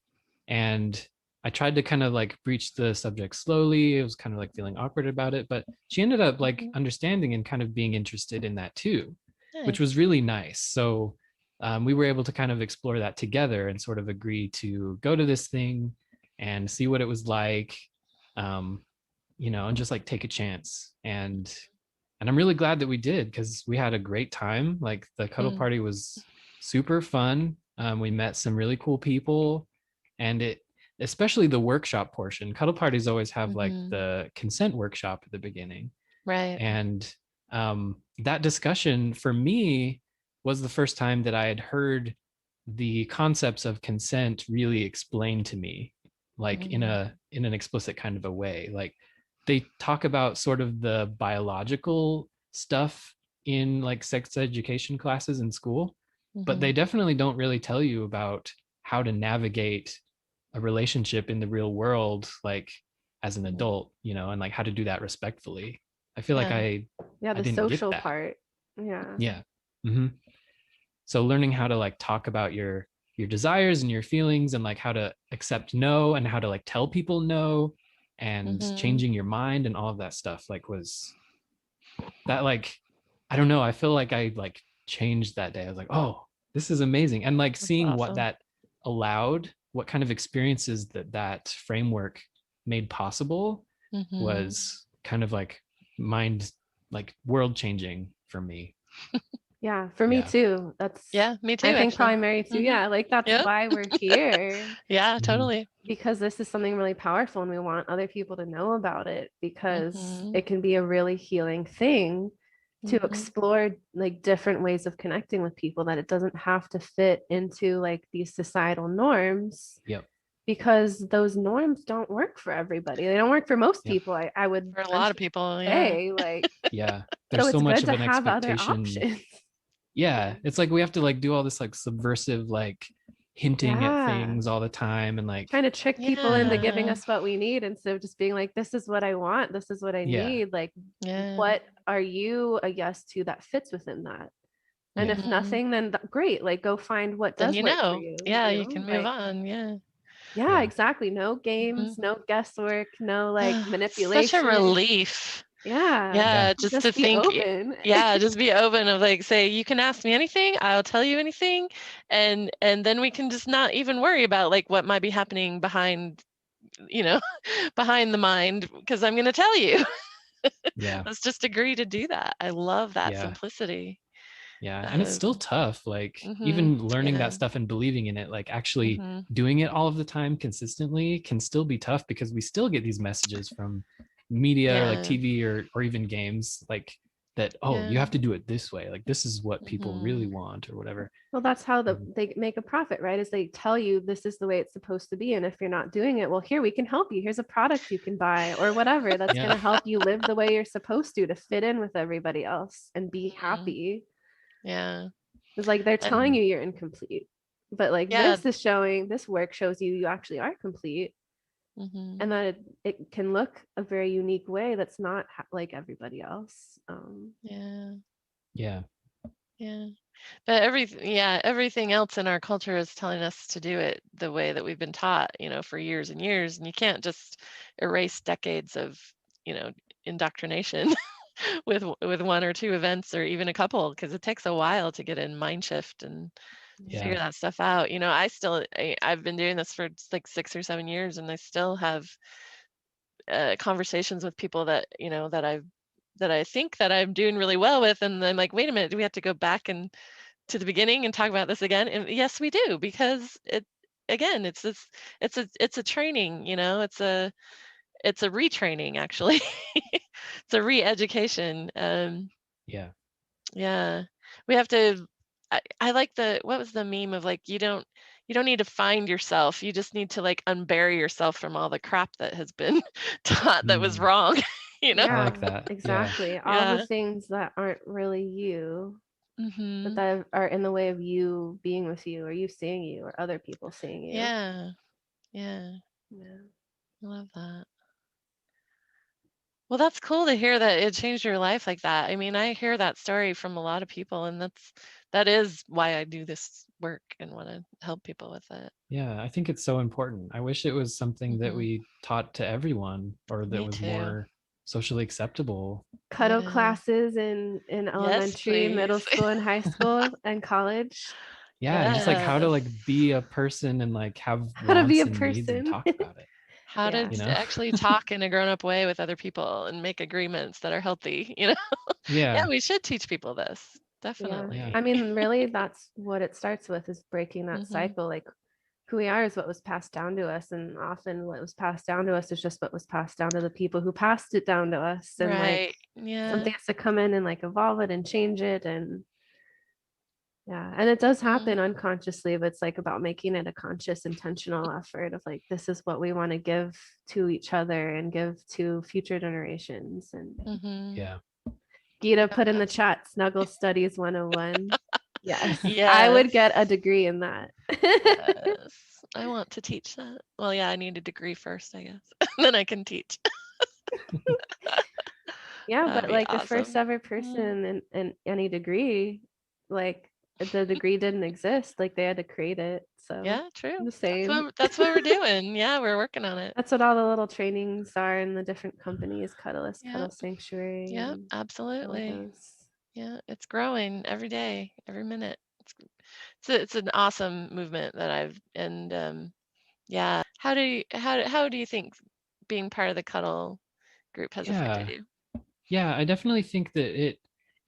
and I tried to kind of like breach the subject slowly. It was kind of like feeling awkward about it, but she ended up like Mhm. understanding and kind of being interested in that too, which was Nice. really nice. So we were able to kind of explore that together and sort of agree to go to this thing and see what it was like, um, and just like take a chance. And I'm really glad that we did, because we had a great time. Like the cuddle Mm. party was super fun. We met some really cool people, and especially the workshop portion. Cuddle parties always have like Mhm. the consent workshop at the beginning, Right. and that discussion for me was the first time that I had heard the concepts of consent really explained to me, like in Mm. an explicit kind of a way. Like they talk about sort of the biological stuff in like sex education classes in school, but they Mhm. definitely don't really tell you about how to navigate a relationship in the real world, like as an Mhm. adult, and like how to do that respectfully. I feel like Yeah. Yeah, I the didn't get social that. part. Yeah. Yeah. Hmm. So learning how to like talk about your desires and your feelings, and like how to accept no, and how to like tell people no, and Mhm. changing your mind and all of that stuff, like was that like, I don't know, I feel like I like changed that day. I was like, oh, this is amazing. And like That's seeing what awesome. that allowed, what kind of experiences that framework made possible Mhm. was kind of like mind, like world changing for me. Yeah, for me Yeah. too. That's Yeah, me I too, think actually. probably Mary too. Mhm. Yeah, like that's Yep. why we're here Yeah, Mhm. totally. because this is something really powerful and we want other people to know about it because Mhm. it can be a really healing thing to Mhm. explore like different ways of connecting with people that it doesn't have to fit into like these societal norms Yep. because those norms don't work for everybody. They don't work for most Yep. people. I would For a lot venture of people, to yeah. say like Yeah. so There's so it's much good of to an have other expectation. options. Yeah. It's like we have to like do all this like subversive, like hinting at Yeah. things all the time, and like, Trying to trick people into giving Yeah. us what we need instead of just being like, this is what I want, this is what I yeah. need. Like, Yeah. what are you a yes to that fits within that? And Yeah. if Mhm. nothing, then great. Like, go find what Then does you work for know. you, Yeah, you you know? can move Like, on, yeah. yeah, Yeah. exactly. No Mhm. games, no guesswork, no like Such a manipulation. relief. Yeah. Yeah. Yeah, just to Just be think, open. yeah, just be open of like, say, you can ask me anything, I'll tell you anything, and then we can just not even worry about like what might be happening behind, you know, behind the mind, because I'm going to tell you. Yeah. Let's just agree to do that. I love that Yeah. simplicity. Yeah. And it's still Um, tough. Like mhm. even learning that Yeah. stuff and believing in it, like actually Mhm. doing it all of the time consistently can still be tough, because we still get these messages from media or like Yeah. TV or even games, like that, oh, you Yeah. have to do it this way. Like this is what people really Mhm. want or whatever. Well, that's how Um, they make a profit, right? Is they tell you this is the way it's supposed to be. And if you're not doing it, well, here we can help you. Here's a product you can buy or whatever that's going yeah. to help you live the way you're supposed to fit in with everybody else and be Mhm. happy. Yeah. It's like they're And telling you you're incomplete. But like yeah. this work shows you you actually are complete Mhm. and that it can look a very unique way that's not like everybody else. Yeah. Yeah. Yeah. But everything else in our culture is telling us to do it the way that we've been taught, for years and years, and you can't just erase decades of, you know, indoctrination with one or two events or even a couple, because it takes a while to get in mind shift and Yeah. figure that stuff out. I've been doing this for like 6 or 7 years, and I still have conversations with people that that I think that I'm doing really well with, and I'm like, wait a minute, do we have to go back and to the beginning and talk about this again? And yes, we do, because it's a training, it's a retraining actually. It's a re-education. Yeah. Yeah, we have to. I like the what was the meme of like you don't need to find yourself. You just need to like unbury yourself from all the crap that has been taught that was Mm, wrong. You know? I like Yeah, that. Yeah. exactly. All the Yeah. things that aren't really you. but Mhm. that are in the way of you being with you, or you seeing you, or other people seeing you. Yeah. Yeah. Yeah. I love that. Well, that's cool to hear that it changed your life like that. I mean, I hear that story from a lot of people, and that is why I do this work and want to help people with it. Yeah, I think it's so important. I wish it was something that Mhm. we taught to everyone or that Me was too. more socially acceptable. Cuddle Yeah. classes in Yes, elementary, middle please. school, and high school and college. Yeah, and just like how to Yes. like be a person and like have How to be wants a and needs and person. talk about it, How to Yeah. you know? actually talk in a grown-up way with other people and make agreements that are healthy, you know? Yeah, Yeah, we should teach people this. Yeah. yeah. Definitely. I mean, really, that's what it starts with, is breaking that Mhm. cycle. Like, who we are is what was passed down to us. And often what was passed down to us is just what was passed down to the people who passed it down to us. And like Right. Yeah. something has to come in and like evolve it and change it. And yeah. And it does Mhm. happen unconsciously, but it's like about making it a conscious, intentional effort of like, this is what we want to give to each other and give to future generations. And Mhm. Yeah. Gita Yep, put in the absolutely. chat Snuggle Studies 101. Yes, I Yes. would get a degree in that. Yes. I want to teach that. Well, yeah, I need a degree first, I guess. Then I can teach. Yeah, That'd but be like the first awesome. ever Mm. person in any degree, like the degree didn't exist. Like they had to create it. So Yeah, true. the same. That's what we're doing. Yeah, we're working on it. That's what all the little trainings are in the different companies, Cuddlist, Yeah. Cuddle Sanctuary, Yep, and all of absolutely. those. Yeah, it's growing every day, every minute. It's an awesome movement that I've and yeah. How do you think being part of the cuddle group has affected Yeah. you? Yeah, I definitely think that it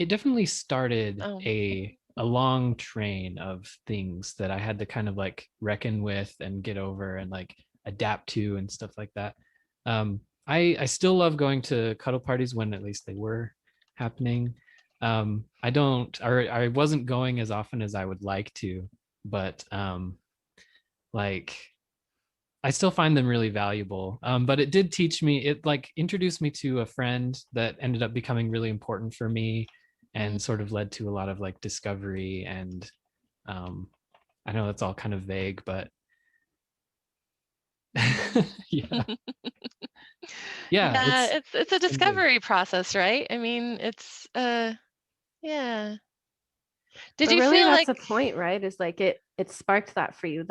definitely started Oh. a long train of things that I had to kind of like reckon with and get over and like adapt to and stuff like that. I still love going to cuddle parties when at least they were happening. I don't or I wasn't going as often as I would like to, but like I still find them really valuable. But it did teach me, it like introduced me to a friend that ended up becoming really important for me Mm. and sort of led to a lot of like discovery. And um, I know that's all kind of vague, but yeah, yeah, Yeah, it's a it's been good. discovery process, right? I mean, it's yeah. Did But you really feel that's like the point, right? Is like it sparked that for you,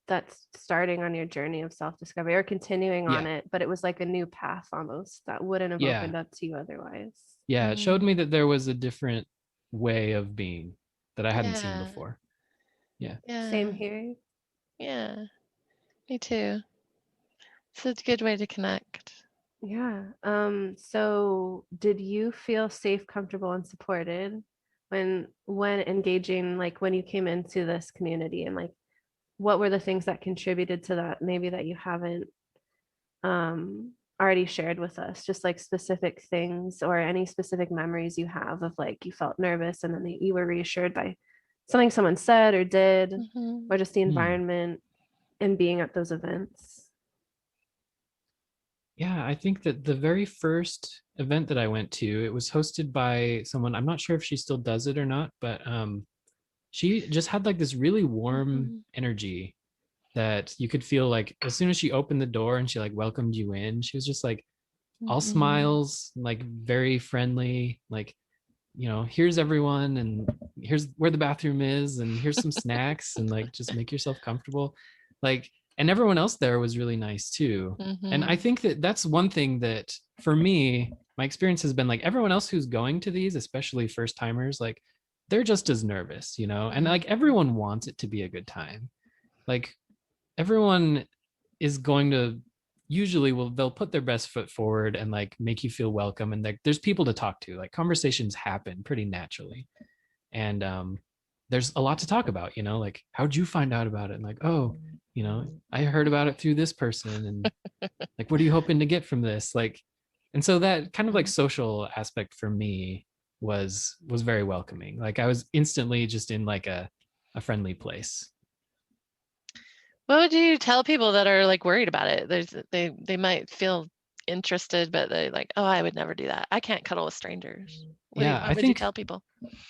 that's starting on your journey of self-discovery or continuing on Yeah, it, but it was like a new path almost that wouldn't have yeah, opened up to you otherwise. yeah. It showed mm, me that there was a different way of being that I hadn't seen yeah, before. Yeah. Same yeah, here. yeah, me too. It's a good way to connect. Yeah. So did you feel safe, comfortable, and supported when engaging, like when you came into this community, and like what were the things that contributed to that, maybe that you haven't already shared with us, just like specific things or any specific memories you have of like you felt nervous and then you were reassured by something someone said or did, Hmm. or just the Hmm. environment and being at those events. Yeah, I think that the very first event that I went to, it was hosted by someone. I'm not sure if she still does it or not, but she just had like this really warm Hmm. energy that you could feel like as soon as she opened the door and she like welcomed you in, she was just like all Hmm. smiles, like very friendly, like, here's everyone and here's where the bathroom is and here's some snacks and like just make yourself comfortable. Like, and everyone else there was really nice too. And I Hmm. think that that's one thing that for me, my experience has been like everyone else who's going to these, especially first timers, like they're just as nervous, and like everyone wants it to be a good time. Like everyone is going to usually they'll put their best foot forward and like make you feel welcome and like there's people to talk to, like conversations happen pretty naturally. And there's a lot to talk about, like how'd you find out about it, and like, oh, I heard about it through this person, and like what are you hoping to get from this, like. And so that kind of like social aspect for me was very welcoming. Like I was instantly just in like a friendly place. What would you tell people that are like worried about it? They might feel interested, but they like, oh, I would never do that. I can't cuddle with strangers. Yeah, What I would you think tell people?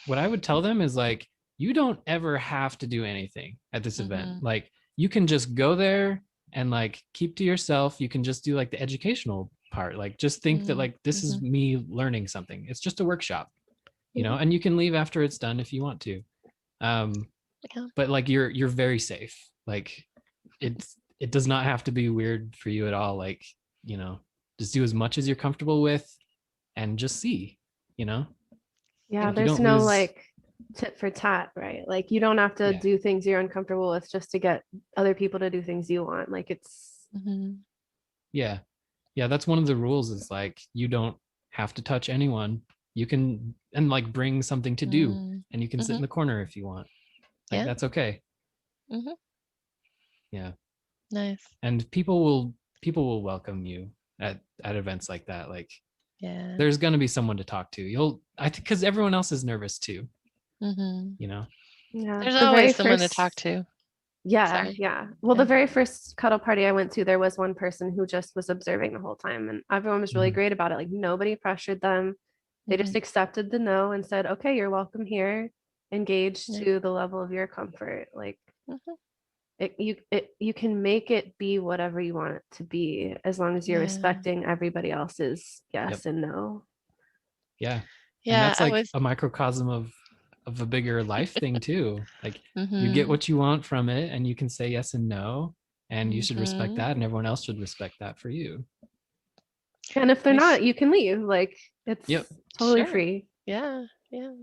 what I would tell them is like, you don't ever have to do anything at this event. Mhm. Like, you can just go there and like keep to yourself. You can just do like the educational part. Like, just think that like this is Mhm. me learning something. It's just a workshop, you know, Mhm. and you can leave after it's done if you want to. Um, Yeah. but like you're very safe. Like, it does not have to be weird for you at all. Like, you know, just do as much as you're comfortable with and just see, you know, Yeah, like you there's don't no lose. like tit for tat, right? Like you don't have to Yeah. do things you're uncomfortable with just to get other people to do things you want. Like it's Mhm. Yeah. Yeah, that's one of the rules is like you don't have to touch anyone. You can and like bring something to do Mm. and you can sit in Mhm. the corner if you want. Like Yeah. that's okay. Mhm. Yeah. Nice. And people will welcome you at events like that. Like Yeah. there's going to be someone to talk to. You'll I think cuz everyone else is nervous too, Mhm. you know. yeah. There's The very always someone to talk first to. yeah, Sorry. yeah. Well, the Yeah. very first cuddle party I went to, there was one person who just was observing the whole time and everyone was really Mhm. great about it. Like nobody pressured them. They just Mhm. accepted the no and said, "Okay, you're welcome here. Engage Yeah. to the level of your comfort." Like Mhm. you can make it be whatever you want it to be as long as you're Yeah. respecting everybody else's Yep. yes and no. Yeah. And Yeah, that's I like was a microcosm of a bigger life thing too. Like you get Mhm. what you want from it and you can say yes and no and you should respect Mhm. that and everyone else should respect that for you. And if they're We sh not, you can leave. Like Yep. it's totally Sure. free. Yeah. Yeah.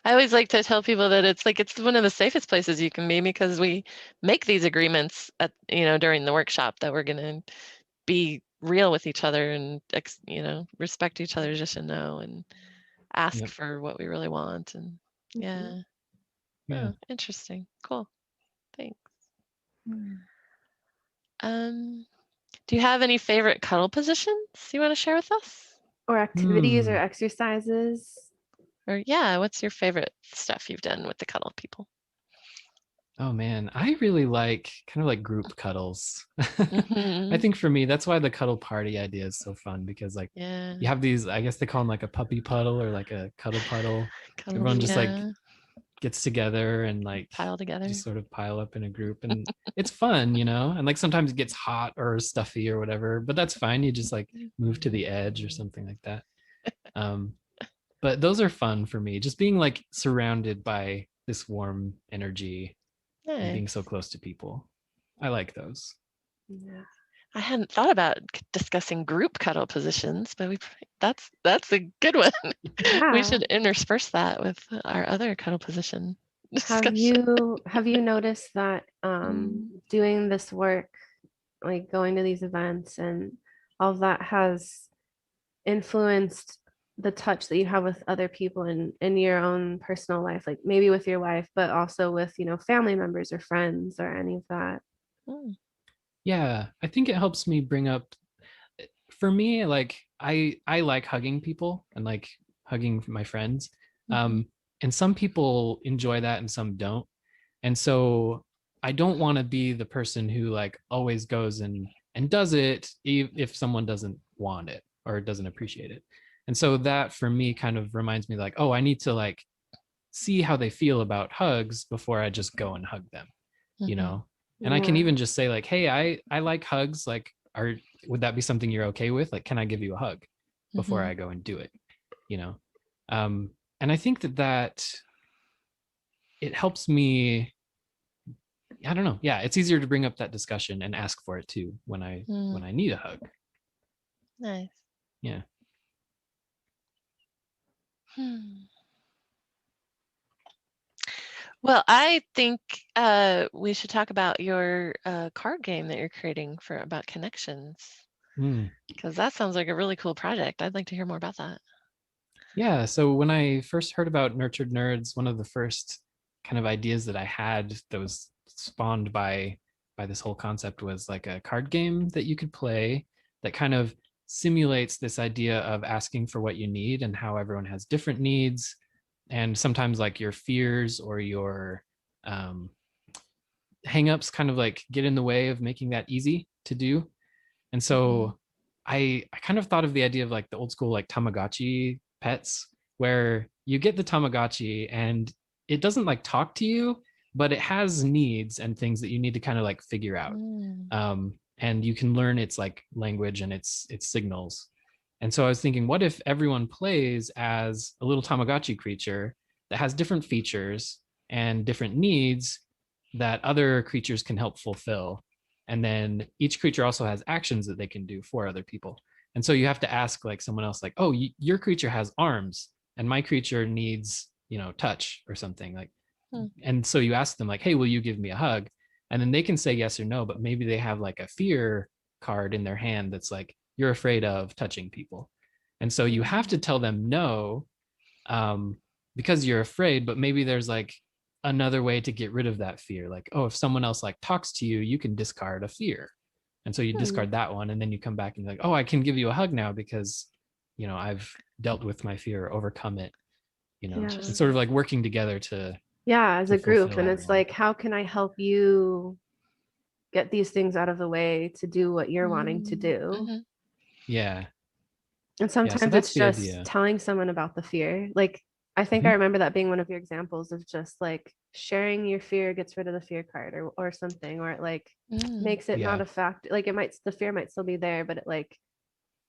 I always like to tell people that it's like it's one of the safest places you can be because we make these agreements at during the workshop that we're gonna be real with each other and respect each other's yes and no and ask Yep. for what we really want and Mhm. yeah. Yeah. Oh, interesting. Cool. Thanks. Mm. Do you have any favorite cuddle positions you want to share with us? Or activities or Hmm. exercises. Or yeah, what's your favorite stuff you've done with the cuddle people? Oh man, I really like kind of like group cuddles. I Mhm. think for me, that's why the cuddle party idea is so fun because like Yeah. you have these, I guess they call them like a puppy puddle or like a cuddle puddle. Cuddle, Everyone just like yeah. gets together and like Pile together. just sort of pile up in a group and it's fun, you know? And like sometimes it gets hot or stuffy or whatever, but that's fine. You just like move to the edge or something like that. Um, but those are fun for me, just being like surrounded by this warm energy and being so Nice. close to people. I like those. Yeah. I hadn't thought about discussing group cuddle positions, but that's a good one. We Yeah. should intersperse that with our other cuddle position Have discussion. you noticed that Mm, doing this work, like going to these events and all of that has influenced the touch that you have with other people in your own personal life, like maybe with your wife, but also with, family members or friends or any of that? mm, Yeah, I think it helps me bring up for me like I like hugging people and like hugging my friends. mhm, Um and some people enjoy that and some don't. And so I don't want to be the person who like always goes and does it if someone doesn't want it or doesn't appreciate it. And so that for me kind of reminds me like, oh, I need to like see how they feel about hugs before I just go and hug them, you mhm, know? And I can Yeah. even just say like, hey, I like hugs. Like, would that be something you're okay with? Like, can I give you a hug before mhm. I go and do it? You know? Um, and I think that it helps me. I don't know. Yeah, it's easier to bring up that discussion and ask for it too when Mm, I need a hug. nice. Yeah. Hmm. Well, I think we should talk about your card game that you're creating for about connections Mm. because that sounds like a really cool project. I'd like to hear more about that. Yeah. So when I first heard about Nurtured Nerds, one of the first kind of ideas that I had that was spawned by this whole concept was like a card game that you could play that kind of simulates this idea of asking for what you need and how everyone has different needs and sometimes like your fears or your um, hangups kind of like get in the way of making that easy to do. And Mhm, so I kind of thought of the idea of like the old school like Tamagotchi pets, where you get the Tamagotchi and it doesn't like talk to you, but it has needs and things that you need to kind of like figure out. Mm. And you can learn its like language and its signals. And so I was thinking, what if everyone plays as a little Tamagotchi creature that has different features and different needs that other creatures can help fulfill? And then each creature also has actions that they can do for other people. And so you have to ask like someone else, like, oh, your creature has arms and my creature needs, touch or something like. Hmm. And so you ask them like, hey, will you give me a hug? And then they can say yes or no, but maybe they have like a fear card in their hand that's like, you're afraid of touching people. And so you have to tell them no, um, because you're afraid, but maybe there's like another way to get rid of that fear. Like, oh, if someone else like talks to you, you can discard a fear. And so you Hmm. discard that one, and then you come back and you're like, oh, I can give you a hug now because, I've dealt with my fear, overcome it. Yeah. It's sort of like working together to Yeah, as a group. fulfill And it's everyone. like, how can I help you get these things out of the way to do what you're wanting to do? Mhm. Yeah. And Yeah. So sometimes that's it's the just idea. telling someone about the fear. Like, I think I Mhm. remember that being one of your examples of just like sharing your fear gets rid of the fear card or something, or it like Mm. makes it not Yeah. a fact. Like, the fear might still be there, but it like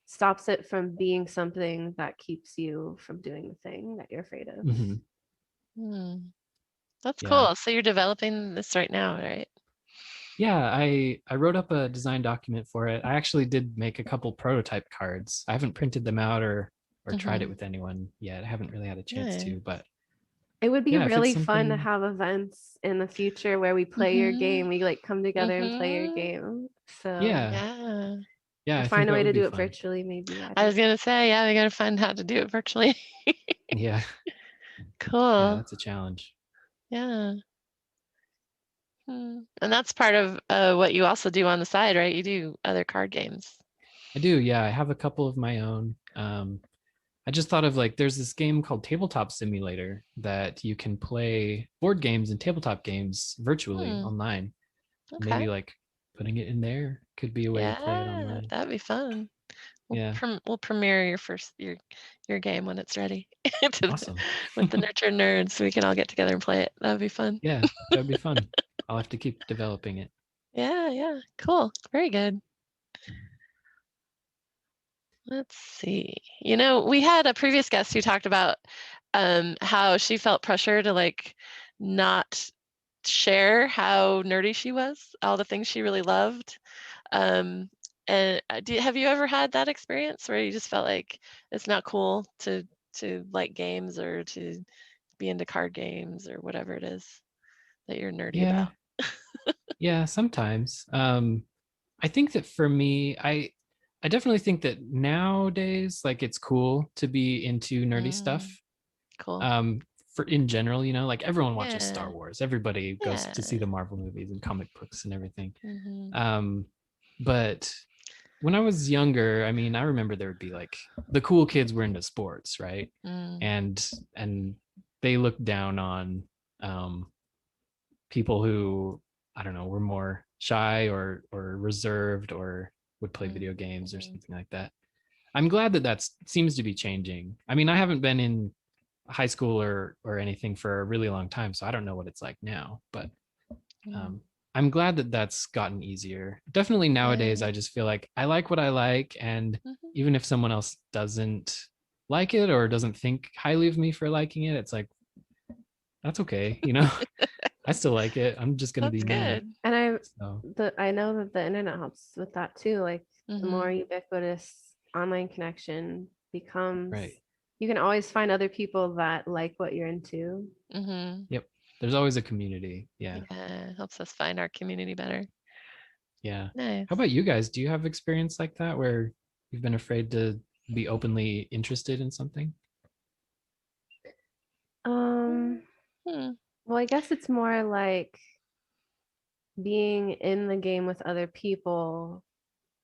stops it from being something that keeps you from doing the thing that you're afraid of. Mhm. Mm. That's Yeah. cool. So you're developing this right now, right? Yeah, I wrote up a design document for it. I actually did make a couple prototype cards. I haven't printed them out or tried it Mhm. with anyone yet. I haven't really had a chance Nice. to, but It would be yeah, if it's really fun to something, have events in the future where we play your Mhm. game. We like come together and play your Mhm. game. So, yeah, Yeah. yeah, or I think find a that way would to be do it fun. virtually, maybe. I I don't was gonna say, yeah, we gotta find how to do it virtually. Yeah, yeah, Cool. that's a challenge. Yeah. And that's part of what you also do on the side, right? You do other card games. I do, yeah. I have a couple of my own. I just thought of like there's this game called Tabletop Simulator that you can play board games and tabletop games virtually Hmm. online. Okay. Maybe like putting it in there could be a way to play it Yeah, online. that'd be fun. Yeah, We'll premiere your game when it's ready to awesome. with the nurture nerds, so we can all get together and play it. That'd be fun. Yeah, that would be fun. I'll have to keep developing it. Yeah, yeah. Cool. Very good. Let's see. We had a previous guest who talked about how she felt pressure to like not share how nerdy she was, all the things she really loved. Um, and have you ever had that experience where you just felt like it's not cool to like games or to be into card games or whatever it is that you're nerdy Yeah, about? yeah, sometimes. I think that for me, I definitely think that nowadays, like it's cool to be into nerdy stuff. Mm, cool. Um, for in general, like everyone watches Yeah. Star Wars. Everybody goes to see Yeah. the Marvel movies and comic books and everything. Hmm. Um, but when I was younger, I mean, I remember there would be like the cool kids were into sports, right? Mm, And they looked down on um people who I don't know were more shy or reserved or would play mm, video games or mhm, something like that. I'm glad that that seems to be changing. I mean, I haven't been in high school or anything for a really long time, so I don't know what it's like now. But mm. um, I'm glad that that's gotten easier. Definitely nowadays, Yeah. I just feel like I like what I like, and Mhm. even if someone else doesn't like it or doesn't think highly of me for liking it, it's like that's okay. I still like it. I'm just gonna be That's me. good. And So I know that the internet helps with that too. Like, the more Mhm. ubiquitous online connection becomes, right. you can always find other people that like what you're into. Mhm. Yep. There's always a community. Yeah. Yeah, helps us find our community better. Yeah. How Nice. about you guys? Do you have experience like that where you've been afraid to be openly interested in something? Um, Hmm. well, I guess it's more like being in the game with other people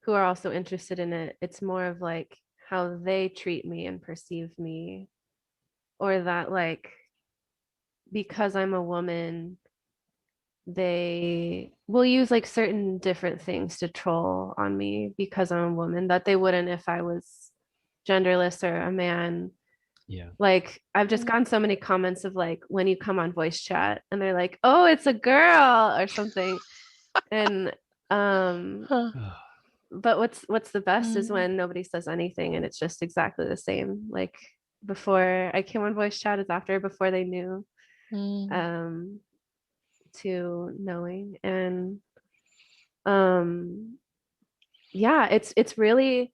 who are also interested in it. It's more of like how they treat me and perceive me, or that like because I'm a woman, they will use like certain different things to troll on me because I'm a woman that they wouldn't if I was genderless or a man. Yeah. Like I've just gotten so many comments of like when you come on voice chat and they're like, "Oh, it's a girl" or something. And Huh. but what's the best is Mm, when nobody says anything and it's just exactly the same. Like before I came on voice chat is after before they knew mm, um to knowing. And um yeah, it's really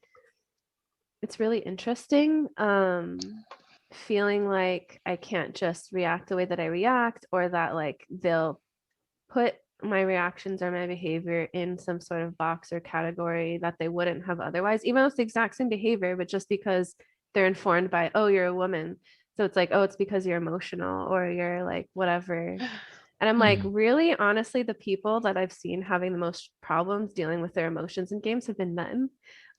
interesting feeling like I can't just react the way that I react, or that like they'll put my reactions or my behavior in some sort of box or category that they wouldn't have otherwise, even though it's the exact same behavior, but just because they're informed by, oh, you're a woman. So it's like, oh, it's because you're emotional or you're like whatever. And I'm like, Mhm. really, honestly, the people that I've seen having the most problems dealing with their emotions in games have been men.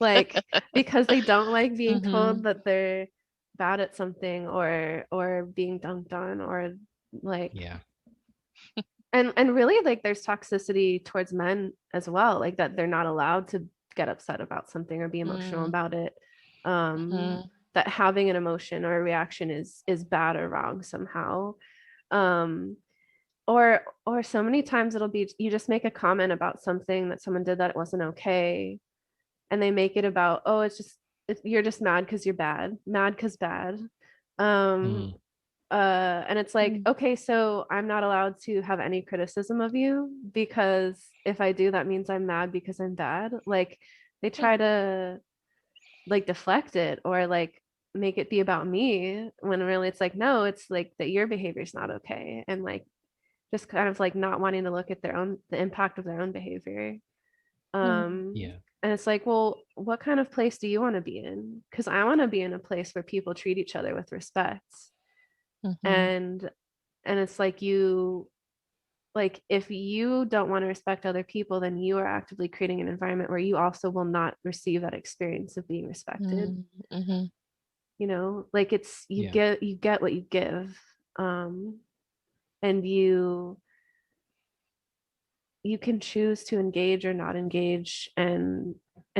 Like, because they don't like being told mhm, that they're bad at something or being dunked on or like Yeah. and really like there's toxicity towards men as well, like that they're not allowed to get upset about something or be emotional mm, about it. um mhm, that having an emotion or a reaction is bad or wrong somehow. um or so many times it'll be you just make a comment about something that someone did that wasn't okay, and they make it about, oh, you're just mad because you're mad because bad. um Mm. and it's like, mm, okay, so I'm not allowed to have any criticism of you because if I do, that means I'm mad because I'm bad. Like they yeah, try to like deflect it or like make it be about me when really it's like, no, it's like that your behavior is not okay. And like just kind of like not wanting to look at the impact of their own behavior. mm, Yeah. And it's like, well, what kind of place do you want to be in? Because I want to be in a place where people treat each other with respect. mhm, and and it's like if you don't want to respect other people, then you are actively creating an environment where you also will not receive that experience of being respected. mm, mhm, Like it's Yeah. you get what you give. And you can choose to engage or not engage, and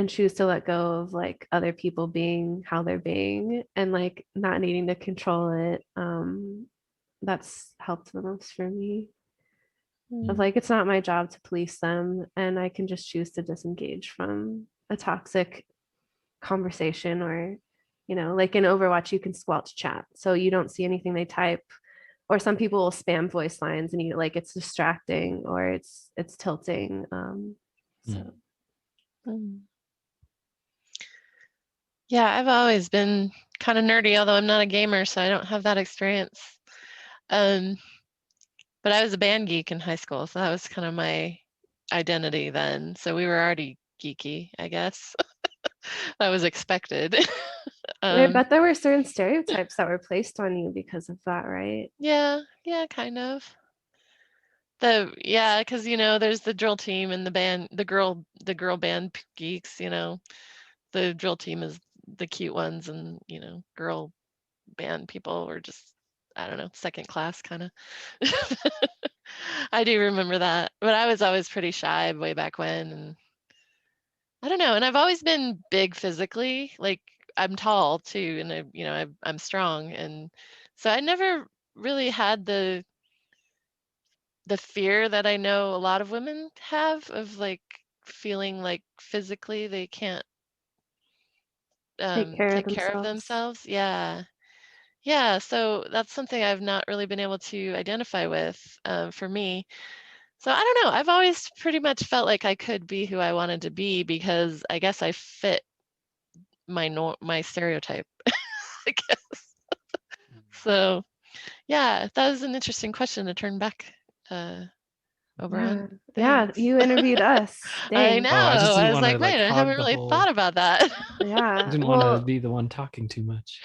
choose to let go of like other people being how they're being and like not needing to control it. That's helped the most for me, of mm, like it's not my job to police them, and I can just choose to disengage from a toxic conversation. Or like in Overwatch you can squelch chat so you don't see anything they type, or some people will spam voice lines and you like it's distracting or it's tilting. So Mm. mm. Yeah, I've always been kind of nerdy, although I'm not a gamer, so I don't have that experience. Um, but I was a band geek in high school, so that was kind of my identity then. So we were already geeky, I guess. That was expected. I Um, bet there were certain stereotypes that were placed on you because of that, right? yeah, yeah, kind of. Yeah, because there's the drill team and the band, the girl band geeks. The drill team is the cute ones, and girl band people were just, I don't know, second class kind of. I do remember that, but I was always pretty shy way back when, and I don't know. And I've always been big physically, like I'm tall too, and I'm strong, and so I never really had the fear that I know a lot of women have of like feeling like physically they can't Take care of take care of themselves. themselves. Yeah. Yeah. So that's something I've not really been able to identify with for me. So I don't know. I've always pretty much felt like I could be who I wanted to be because I guess I fit my stereotype. I guess. So yeah, that was an interesting question to turn back uh, over Yeah, on. yeah, Thanks. you interviewed us. I Dang. Oh, I just know. I didn't was want to like, like wait, I haven't hog the really thought whole. about that. I Yeah, didn't want to well, be the one talking too much.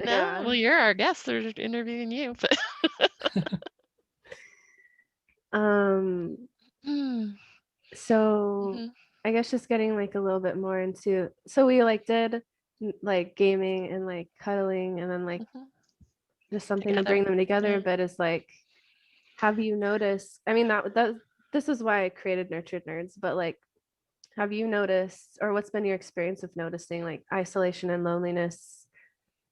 No, yeah. well, you're our guest. They're interviewing you. But um hmm, so mhm, I guess just getting like a little bit more into, so we like did like gaming and like cuddling and then like mhm, just something to together. bring them together, Yeah. but it's like, have you noticed, I mean, that this is why I created Nurtured Nerds, but like, have you noticed, or what's been your experience of noticing like isolation and loneliness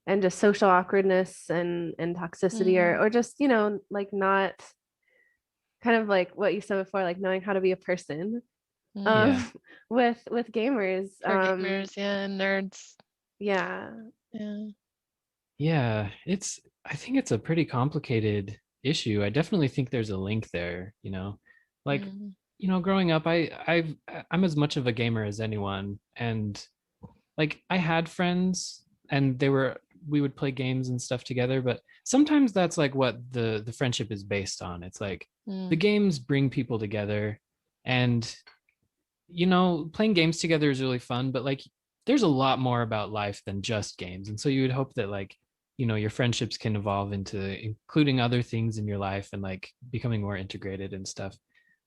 and just social awkwardness and toxicity, or just, you know, like not kind of like what you said before, like knowing how to be a person um Yeah. with gamers. For gamers, yeah, and nerds. Yeah. Yeah. Yeah, I think it's a pretty complicated issue. I definitely think there's a link there, you know. Like, Mm. growing up, I'm as much of a gamer as anyone, and like I had friends and we would play games and stuff together, but sometimes that's like what the friendship is based on. It's like the Mm. games bring people together, and playing games together is really fun, but like there's a lot more about life than just games. And so you would hope that like, your friendships can evolve into including other things in your life and like becoming more integrated and stuff.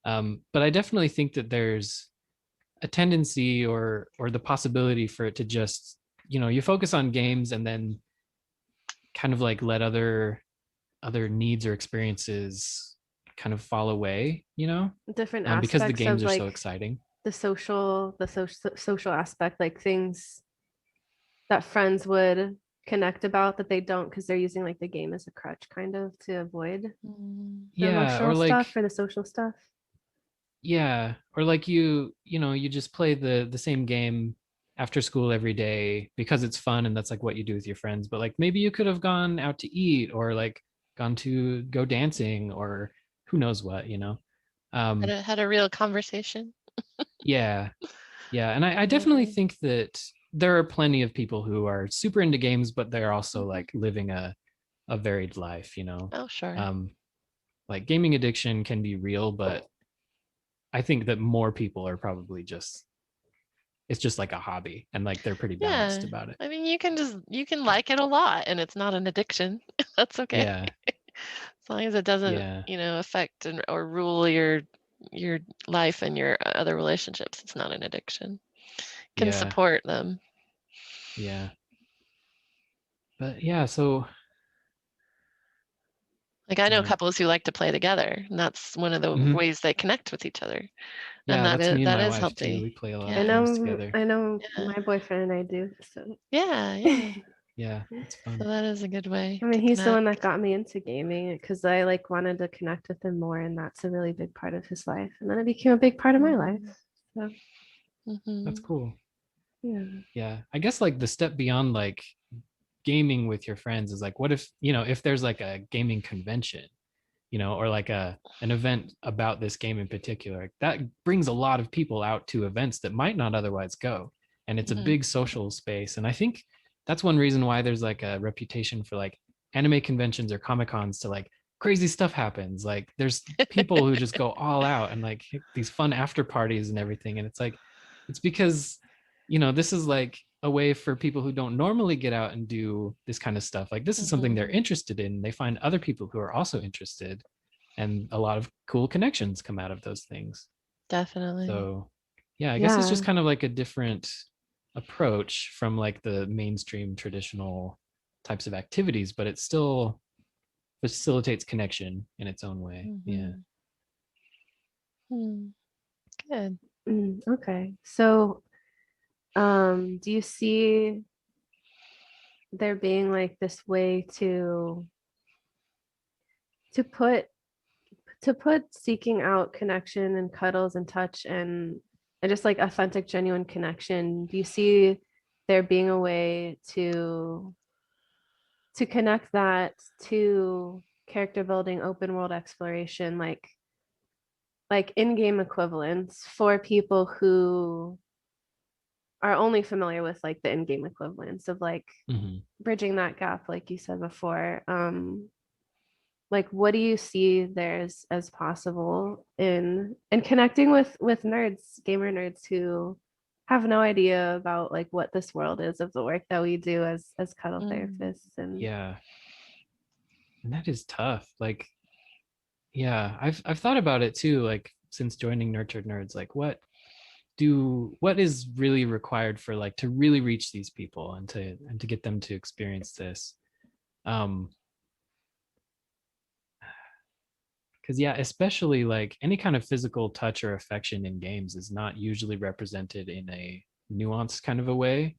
But I definitely think that there's a tendency or the possibility for it to just, you focus on games and then kind of like let other needs or experiences kind of fall away, Different because the aspects games of are so like exciting. the social aspect, like things that friends would connect about that they don't because they're using like the game as a crutch kind of to avoid Mm. the Yeah, emotional or like, stuff or the social stuff. yeah, or like you just play the same game after school every day because it's fun and that's like what you do with your friends. But like maybe you could have gone out to eat or like gone to go dancing or who knows what. Had Um, a real conversation. yeah, yeah, and I definitely Yeah. think that there are plenty of people who are super into games, but they're also Mhm. like living a varied life. Oh, sure. Um, like gaming addiction can be real, but I think that more people are probably just it's just like a hobby and like they're pretty balanced Yeah. about it. I mean, you can like it a lot and it's not an addiction. That's okay. Yeah. As long as it doesn't, Yeah. affect or rule your life and your other relationships, it's not an addiction. Can Yeah. support them. Yeah. But yeah, so Like I know yeah. couples who like to play together, and that's one of the Mhm. ways they connect with each other, and Yeah, that's me and that my is wife too. healthy. We play a lot I of Yeah. games know, together. I know Yeah. my boyfriend and I do. So Yeah. Yeah. I Yeah, it's So fun. that is a good way mean, to he's the connect. one that got me into gaming because I like wanted to connect with him more, and that's a really big part of his life. And then it became a big part of my life. Mhm. So That's Mhm. cool. yeah. Yeah. I guess like the step beyond like gaming with your friends is like what if there's like a gaming convention, or like an event about this game in particular. Like, that brings a lot of people out to events that might not otherwise go. And it's a Mhm. big social space. And I think that's one reason why there's like a reputation for like anime conventions or comic cons to like crazy stuff happens. Like there's people who just go all out and like these fun after parties and everything. And it's because, this is like a way for people who don't normally get out and do this kind of stuff. Like this is something they're Mhm. interested in. They find other people who are also interested and a lot of cool connections come out of those things. Definitely. So, yeah, I guess it's just Yeah. kind of like a different approach from like the mainstream traditional types of activities, but it still facilitates connection in its own way. Yeah. Mhm. Hmm. Good. Okay. So, do you see there being like this way to put seeking out connection and cuddles and touch and just like authentic, genuine connection? Do you see there being a way to connect that to character building, open world exploration, like in-game equivalents for people who are only familiar with like the in-game equivalents of like Hmm. bridging that gap, like you said before. Like what do you see there as possible in connecting with nerds, gamer nerds who have no idea about like what this world is of the work that we do as cuddle Mm. therapists and Yeah. And that is tough. Like, yeah, I've thought about it too, like since joining Nurtured Nerds, like what is really required for like to really reach these people and to get them to experience this. Um because yeah, especially like any kind of physical touch or affection in games is not usually represented in a nuanced kind of a way.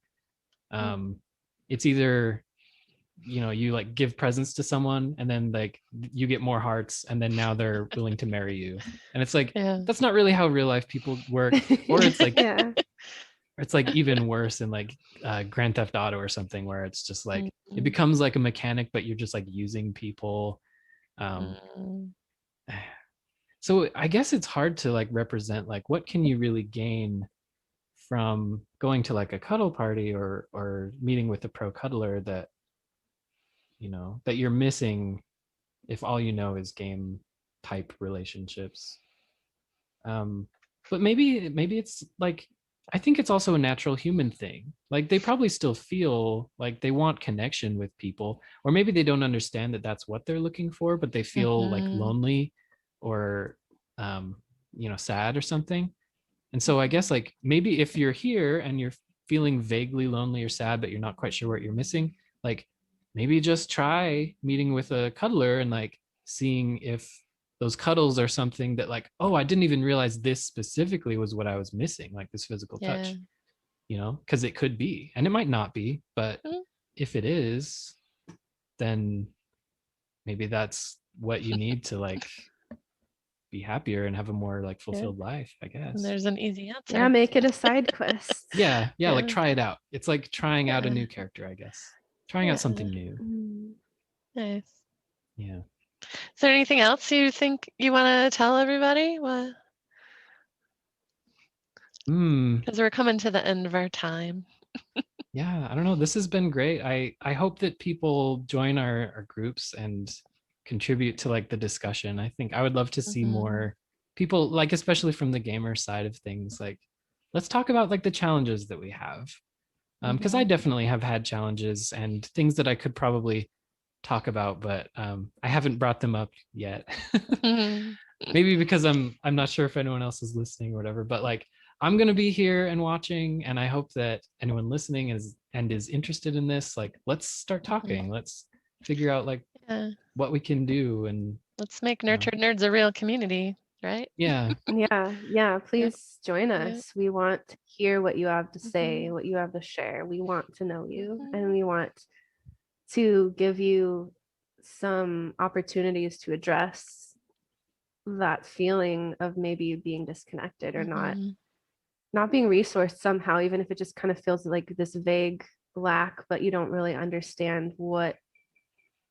It's either, you know, you like give presents to someone and then like you get more hearts and then now they're willing to marry you, and it's like Yeah. that's not really how real life people work. Or it's like Yeah. it's like even worse in like Grand Theft Auto or something, where it's just like it Mhm. becomes like a mechanic but you're just like using people. um Mm. so I guess it's hard to like represent like what can you really gain from going to like a cuddle party or meeting with a pro cuddler that, you know, that you're missing if all you know is game type relationships. um but maybe it's like, I think it's also a natural human thing. Like they probably still feel like they want connection with people, or maybe they don't understand that that's what they're looking for, but they feel like Mhm. lonely or um you know, sad or something. And so I Mhm. guess like maybe if you're here and you're feeling vaguely lonely or sad, but you're not quite sure what you're missing, like maybe just try meeting with a cuddler and like seeing if those cuddles are something that like, oh, I didn't even realize this specifically was what I was missing, like this physical Yeah. touch, you know, because it could be and it might not be, but Mm. if it is, then maybe that's what you need to like be happier and have a more like Yeah. fulfilled life, I And guess. there's an easy Yeah, answer. make it a side quest. Yeah, like Yeah. try it out. It's like trying out a Yeah. new character, I guess. Trying out Yeah. something new. Mm. Nice. Yeah. Is there anything else you think you want to tell everybody? What? Hmm. Because we're coming to the end of our time. Yeah, I don't know. This has been great. I hope that people join our groups and contribute to like the discussion. I think I would love to see Mhm. more people, like especially from the gamer side of things. Like let's talk about like the challenges that we have. Because I Mhm. definitely have had challenges and things that I could probably talk about, but I haven't brought them up yet. Mhm. Maybe because I'm not sure if anyone else is listening or whatever, but like I'm gonna be here and watching, and I hope that anyone listening is interested in this. Like, let's start Mhm. talking. Let's figure out like Yeah. what we can do, and Let's make um, Nurtured Nerds a real community, right? yeah, Yeah, Yeah. please join Yeah. us. We want to hear what you have to say, Mhm. what you have to share. We want to know you, and Mhm. we want to give you some opportunities to address that feeling of maybe being disconnected or Mhm. not being resourced somehow, even if it just kind of feels like this vague lack, but you don't really understand what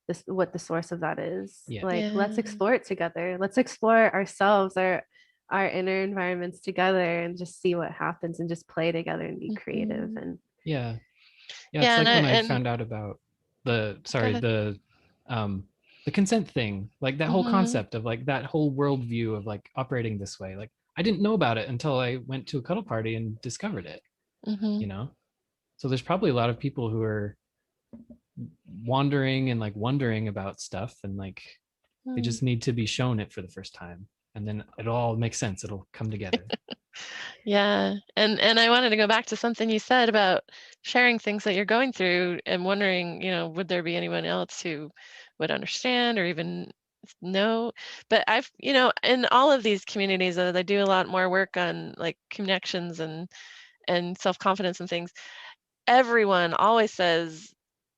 the source of that is. yeah, Like, let's Yeah. explore it together. Let's explore ourselves, our inner environments together, and just see what happens and just play together and be creative. Mhm. And yeah, yeah. It's Yeah, and like I when I and found out about the go sorry ahead. um the consent thing, like that whole Mhm. concept of like that whole worldview of like operating this way. Like I didn't know about it until I went to a cuddle party and discovered it. You Mhm. know, so there's probably a lot of people who are wandering and like wondering about stuff, and like they Mm. just need to be shown it for the first time, and then it all makes sense. It'll come together. Yeah, and I wanted to go back to something you said about sharing things that you're going through and wondering, would there be anyone else who would understand or even know? But in all of these communities, I do a lot more work on like connections and self-confidence and things. Everyone always says,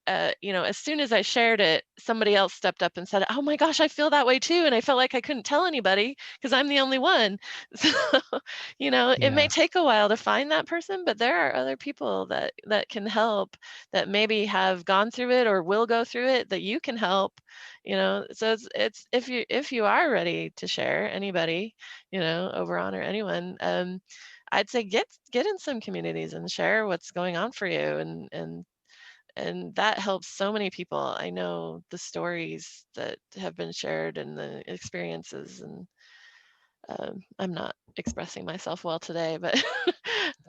as soon as I shared it, somebody else stepped up and said, "Oh my gosh, I feel that way too," and I felt like I couldn't tell anybody because I'm the only one. So, it may Yeah, take a while to find that person, but there are other people that can help that maybe have gone through it or will go through it that you can help. So it's if you are ready to share anybody, over on or anyone, I'd say get in some communities and share what's going on for you and that helps so many people. I know the stories that have been shared and the experiences, and I'm not expressing myself well today, but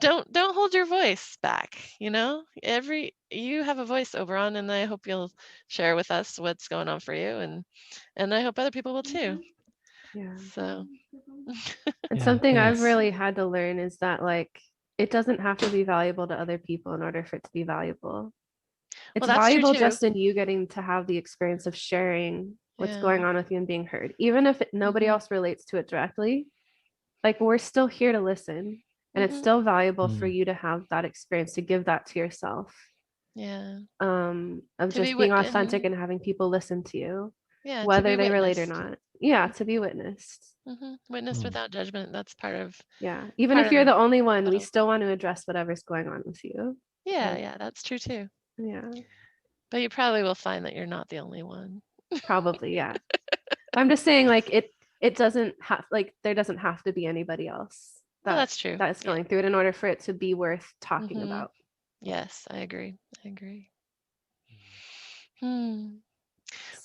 don't hold your voice back. You have a voice over on, and I hope you'll share with us what's going on for you, and I hope other people will too. yeah. So, And yeah, something I've thanks. really had to learn is that, like, it doesn't have to be valuable to other people in order for it to be valuable. well, It's that's true valuable too. just in you getting to have the experience of sharing what's Yeah. going on with you and being heard. Even if nobody else relates to it directly, like we're still here to listen. And it's still valuable for you to have that experience, to give that to yourself. Yeah. Of To be just being and authentic and having people listen to you, yeah, to be whether they relate or witnessed. not. Yeah, to be witnessed. Witnessed without judgment. That's Yeah, even part if you're of the only one, we cuddle. still want to address whatever's going on with you. Yeah, yeah, that's true too. Yeah, But you probably will find that you're not the only one. probably. Yeah. I'm just saying, like, it doesn't have, like, there doesn't have to be anybody else Well, that's true. that's Yeah. going through it in order for it to be worth talking about. Yes, I agree. I agree. Well,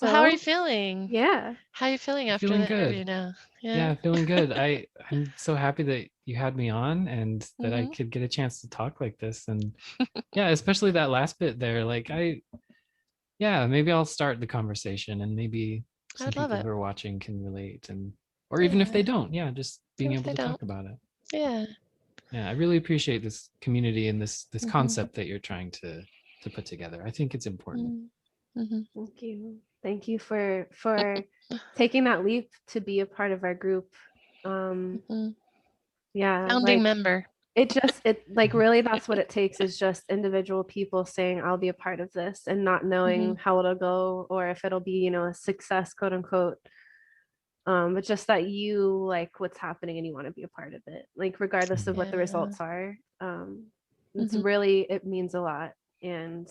how are you So feeling? yeah, How are you feeling after Feeling the interview good. now? Yeah, Yeah. feeling good. I'm so happy that you had me on and that I could get a chance to talk like this. And yeah, especially that last bit there. Like yeah, maybe I'll start the conversation and maybe I some would love people it. who are watching can relate, and or even if they Yeah. don't, yeah, just being Even if able they to don't. talk about it. Yeah. Yeah, I really appreciate this community and this Mhm. concept that you're trying to put together. I think it's important. Mm-hmm. thank you. Thank you for taking that leap to be a part of our group. Yeah, Founding like member. it like Mhm. really that's what it takes, is just individual people saying I'll be a part of this and not knowing how it'll go or if it'll be, a success, quote unquote. But just that you like what's happening and you want to be a part of it, like regardless of what the Yeah. results are. It's really, it means a lot. And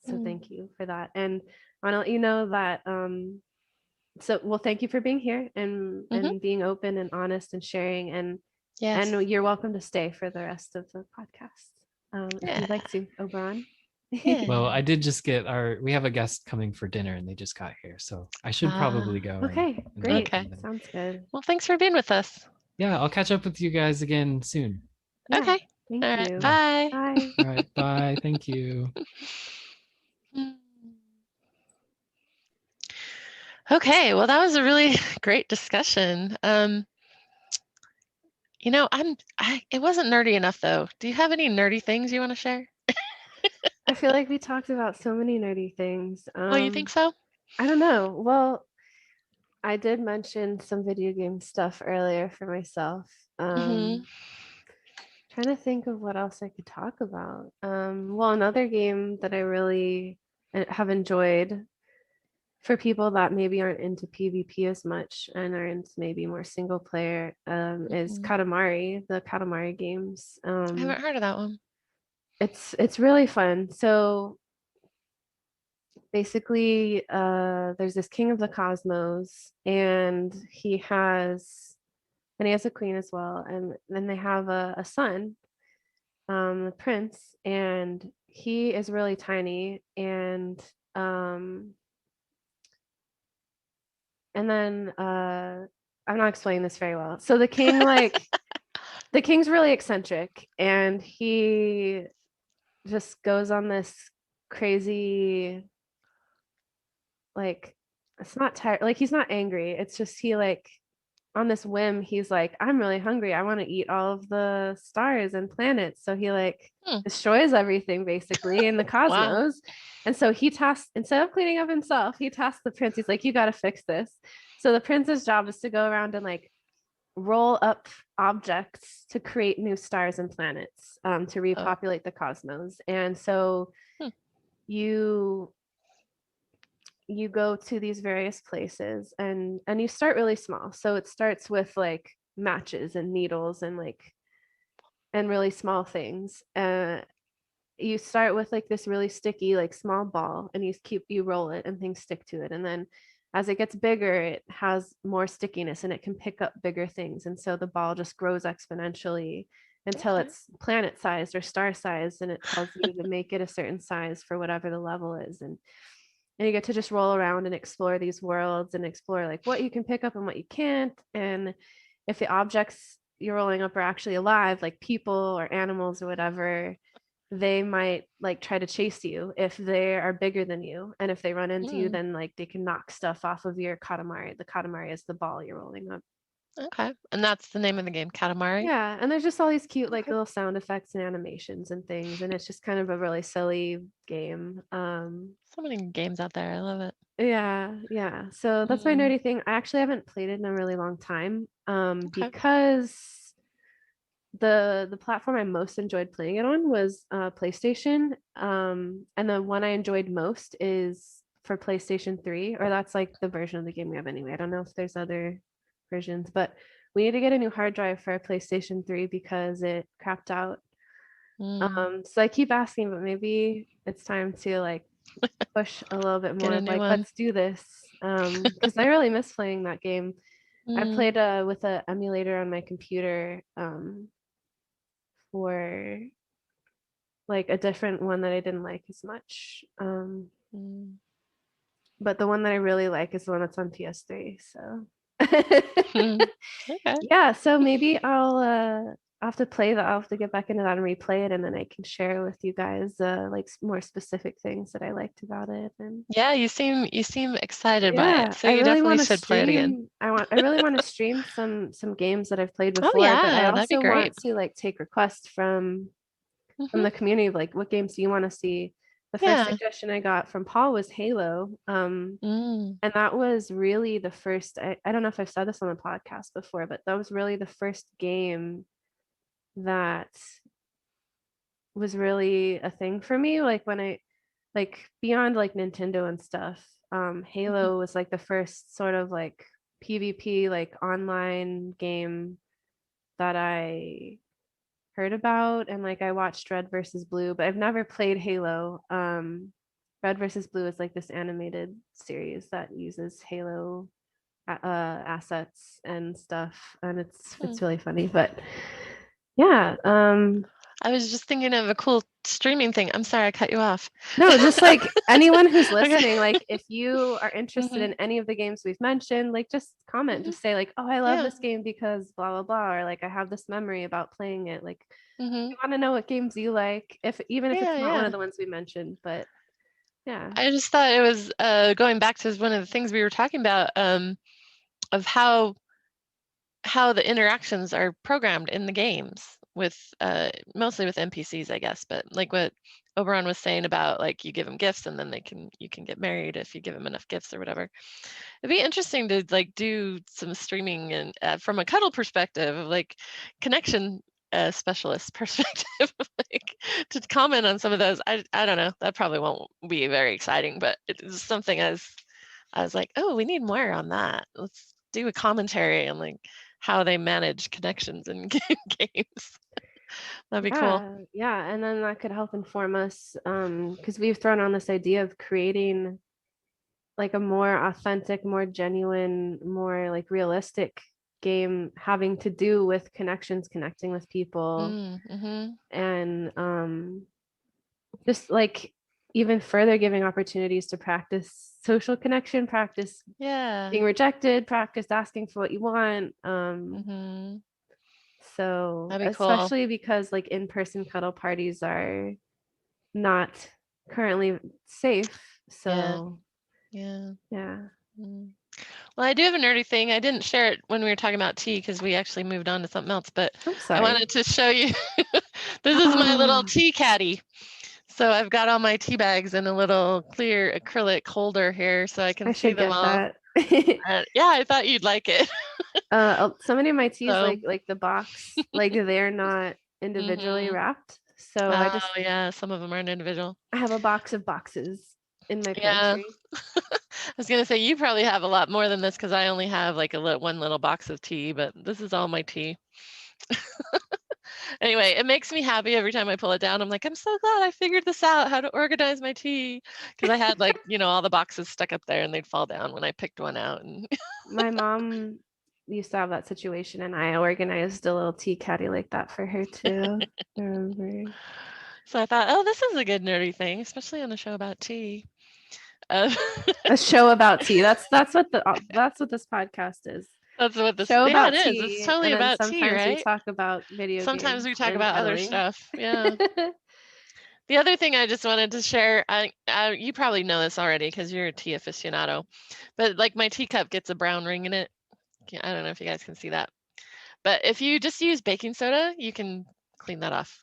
so thank you for that. And I want to let you know that so well, thank you for being here and being open and honest and sharing, Yes. and you're welcome to stay for the rest of the podcast if Yeah. you'd like to, Oberon. Well, I Yeah. did just get we have a guest coming for dinner and they just got here, so I should probably go Okay, and great. Okay. Sounds good. Well, thanks for being with us. yeah, I'll catch up with you guys again soon. Yeah, Okay. thank All right. you. Yeah. Bye. Bye. All right, bye. Thank you. Mm. Okay. Well, that was a really great discussion. It wasn't nerdy enough though. Do you have any nerdy things you want to share? I feel like we talked about so many nerdy things. Oh, you think so? I don't know. Well, I did mention some video game stuff earlier for myself. Trying to think of what else I could talk about. Well, another game that I really have enjoyed for people that maybe aren't into PvP as much and are into maybe more single player is Katamari, the Katamari games. I haven't heard of that one. It's really fun. So basically, there's this king of the cosmos, and he has a queen as well, and then they have a son, the prince, and he is really tiny, and then I'm not explaining this very well. So the king, the king's really eccentric, and he just goes on this crazy, like, it's not tired, like he's not angry. It's just he like on this whim, he's like, I'm really hungry. I want to eat all of the stars and planets. So he like destroys everything basically in the Wow. cosmos. And so he tasks, instead of cleaning up himself, he tasks the prince. He's like, you got to fix this. So the prince's job is to go around and like roll up objects to create new stars and planets, to repopulate the cosmos. And so you go to these various places, and you start really small. So it starts with like matches and needles and like and really small things. You start with like this really sticky like small ball, and you roll it and things stick to it, and then as it gets bigger it has more stickiness and it can pick up bigger things, and so the ball just grows exponentially until it's planet sized or star sized, and it tells you to make it a certain size for whatever the level is. And you get to just roll around and explore these worlds and explore like what you can pick up and what you can't. And if the objects you're rolling up are actually alive, like people or animals or whatever, they might like try to chase you if they are bigger than you. And if they run into you, then like they can knock stuff off of your katamari. The katamari is the ball you're rolling up. Okay. And that's the name of the game, Katamari? Yeah, and there's just all these cute like Okay. little sound effects and animations and things, and it's just kind of a really silly game. So many games out there. I love it. Yeah. So that's my Mm, nerdy thing. I actually haven't played it in a really long time, okay. because the platform I most enjoyed playing it on was PlayStation. And the one I enjoyed most is for PlayStation 3, or that's like the version of the game we have anyway. I don't know if there's other versions, but we need to get a new hard drive for our PlayStation 3 because it crapped out. Mm, So I keep asking, but maybe it's time to like push a little bit get more a of new like, one. let's do this. Because I really miss playing that game. I Mm, played with an emulator on my computer for like a different one that I didn't like as much. mm. But the one that I really like is the one that's on PS3. So Okay. yeah, so maybe I'll have to play that. I'll have to get back into that and replay it, and then I can share with you guys like more specific things that I liked about it. And Yeah, you seem excited by it, yeah, so I you really definitely want to should play it again. stream. I really want to stream some games that I've played Oh before, but I yeah, that'd be also great. want to like take requests from Hmm. the community of like what games do you want to see. The first Yeah. suggestion I got from Paul was Halo. Mm, And that was really the first, I don't know if I've said this on the podcast before, but that was really the first game that was really a thing for me. Like when I like beyond like Nintendo and stuff, mhm, Halo was like the first sort of like PvP like online game that I heard about, and like I watched Red versus Blue, but I've never played Halo. Red versus Blue is like this animated series that uses Halo assets and stuff, and hmm. it's really funny. But yeah, I was just thinking of a cool streaming thing. I'm sorry I cut you off. no, just like anyone who's Okay. listening, like if you are interested Hmm. in any of the games we've mentioned, like just comment, Hmm. just say like, oh, I love Yeah. this game because blah blah blah, or like I have this memory about playing it. Like Hmm. we want to know what games you like, if even if it's Yeah, not one yeah. of the ones we mentioned. But yeah, I just thought it was going back to one of the things we were talking about, of how the interactions are programmed in the games with mostly with NPCs, I guess, but like what Oberon was saying about like you give them gifts and then you can get married if you give them enough gifts or whatever. It'd be interesting to like do some streaming and from a cuddle perspective, of like connection specialist perspective, like to comment on some of those. I don't know. That probably won't be very exciting, but it's something I was like, oh, we need more on that. Let's do a commentary on like how they manage connections in games. That'd be cool. yeah, and then that could help inform us, because we've thrown on this idea of creating like a more authentic, more genuine, more like realistic game having to do with connections, connecting with people, Mm-hmm. and just like even further giving opportunities to practice social connection, practice Yeah. being rejected, practice asking for what you want. Mm-hmm. So That'd be cool. especially because like in-person cuddle parties are not currently safe. Yeah. So Yeah. yeah. Mm. Well, I do have a nerdy thing. I didn't share it when we were talking about tea because we actually moved on to something else, but I'm I sorry. wanted to show you. This is my little tea caddy. So I've got all my tea bags in a little clear acrylic holder here so I can I see should them get all. that. Yeah, I thought you'd like it. So many of my teas, So, like the box, like they're not individually hmm. wrapped. So Oh, yeah, some of them aren't individual. I have a box of boxes in my Yeah. pantry. I was gonna say you probably have a lot more than this because I only have like one little box of tea, but this is all my tea. Anyway, it makes me happy every time I pull it down. I'm like, I'm so glad I figured this out, how to organize my tea. Because I had like, all the boxes stuck up there and they'd fall down when I picked one out. And My mom used to have that situation, and I organized a little tea caddy like that for her too. I remember. so I thought, oh, this is a good nerdy thing, especially on a show about tea. Uh, A show about tea. That's what this podcast is. that's what this, Show yeah, it about is. It's tea, and totally then about tea, sometimes we right? talk about video Sometimes games we talk and about other cuddling. stuff. Yeah. The other thing I just wanted to share, you probably know this already because you're a tea aficionado, but like my teacup gets a brown ring in it I don't know if you guys can see that. But if you just use baking soda, you can clean that off.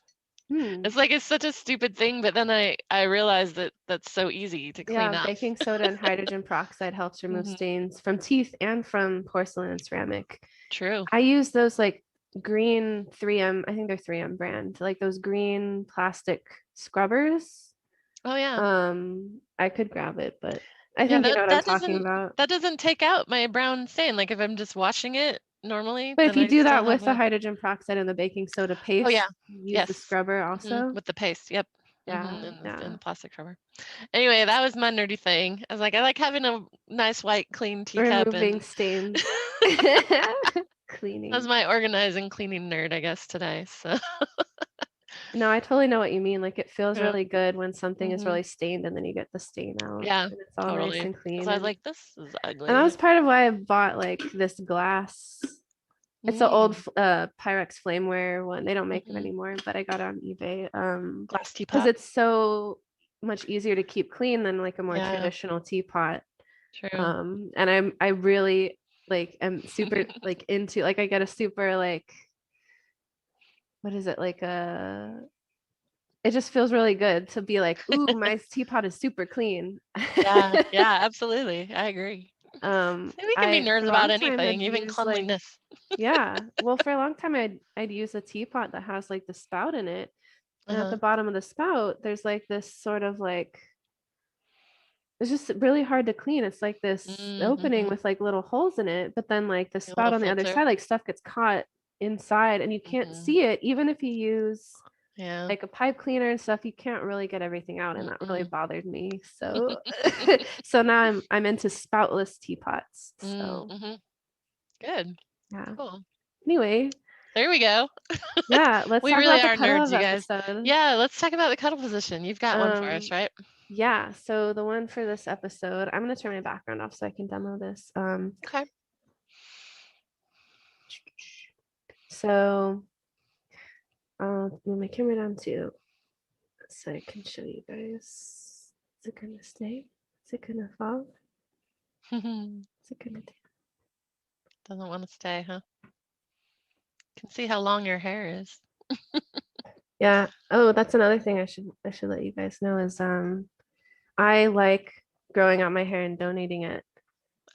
It's like it's such a stupid thing, but then I realized that that's so easy to clean Yeah, off. baking soda and hydrogen peroxide helps remove stains from teeth and from porcelain and ceramic. True. I use those like green 3M, I think they're 3M brand, like those green plastic scrubbers. Oh yeah. I could grab it, but I Yeah, think you know that what I'm talking about. that doesn't take out my brown stain. Like if I'm just washing it normally, But if then you I do still that with have the a. hydrogen peroxide and the baking soda Oh yeah. paste, use the Yes. scrubber also. With the paste. Yep. Yeah, In yeah. the plastic cover. Anyway, that was my nerdy thing. I was like, I like having a nice white clean teacup, and Removing stains. that was Cleaning. my organizing cleaning nerd, I guess, today. So No, I totally know what you mean. Like it feels yeah. really good when something is hmm really stained and then you get the stain out Yeah, and it's all nice totally. and Because clean. I was And like, this is that ugly. was part of why I bought like this glass. It's the old Mm. Pyrex flameware one. They don't make it hmm anymore, but I got it on eBay. Glass Because teapot. it's so much easier to keep clean than like a more Yeah, traditional teapot. true. And I really like am super like into like I get a super like what is it like a it just feels really good to be like, ooh, my teapot is super clean. Yeah, yeah, absolutely. I agree. See, we can be I for nerds a about long time anything, had even used like cleanliness. yeah, well for a long time I'd use a teapot that has like the spout in it, and at Uh-huh. the bottom of the spout there's like this sort of like it's just really hard to clean. It's like this opening Mm-hmm. with like little holes in it, but then like the A little spout on the other filter. side, like stuff gets caught inside and you can't hmm see it. Even if you use Yeah. like a pipe cleaner and stuff, you can't really get everything out, and that really Mm-mm. bothered me. So so now I'm into spoutless teapots. So Mm-hmm. Good. yeah. Cool. Anyway, There we go. yeah, let's We talk really about the are cuddle nerds, of you guys. episode. Yeah, let's talk about the cuddle position. You've got one for us, Um right? yeah, so the one for this episode, I'm gonna turn my background off so I can demo this. Okay. So move my camera down too so I can show you guys. Is it gonna stay? Is it gonna fall? Doesn't Is it gonna do? want to stay, huh? Can see how long your hair is. Yeah. Oh, that's another thing I should let you guys know is I like growing out my hair and donating it.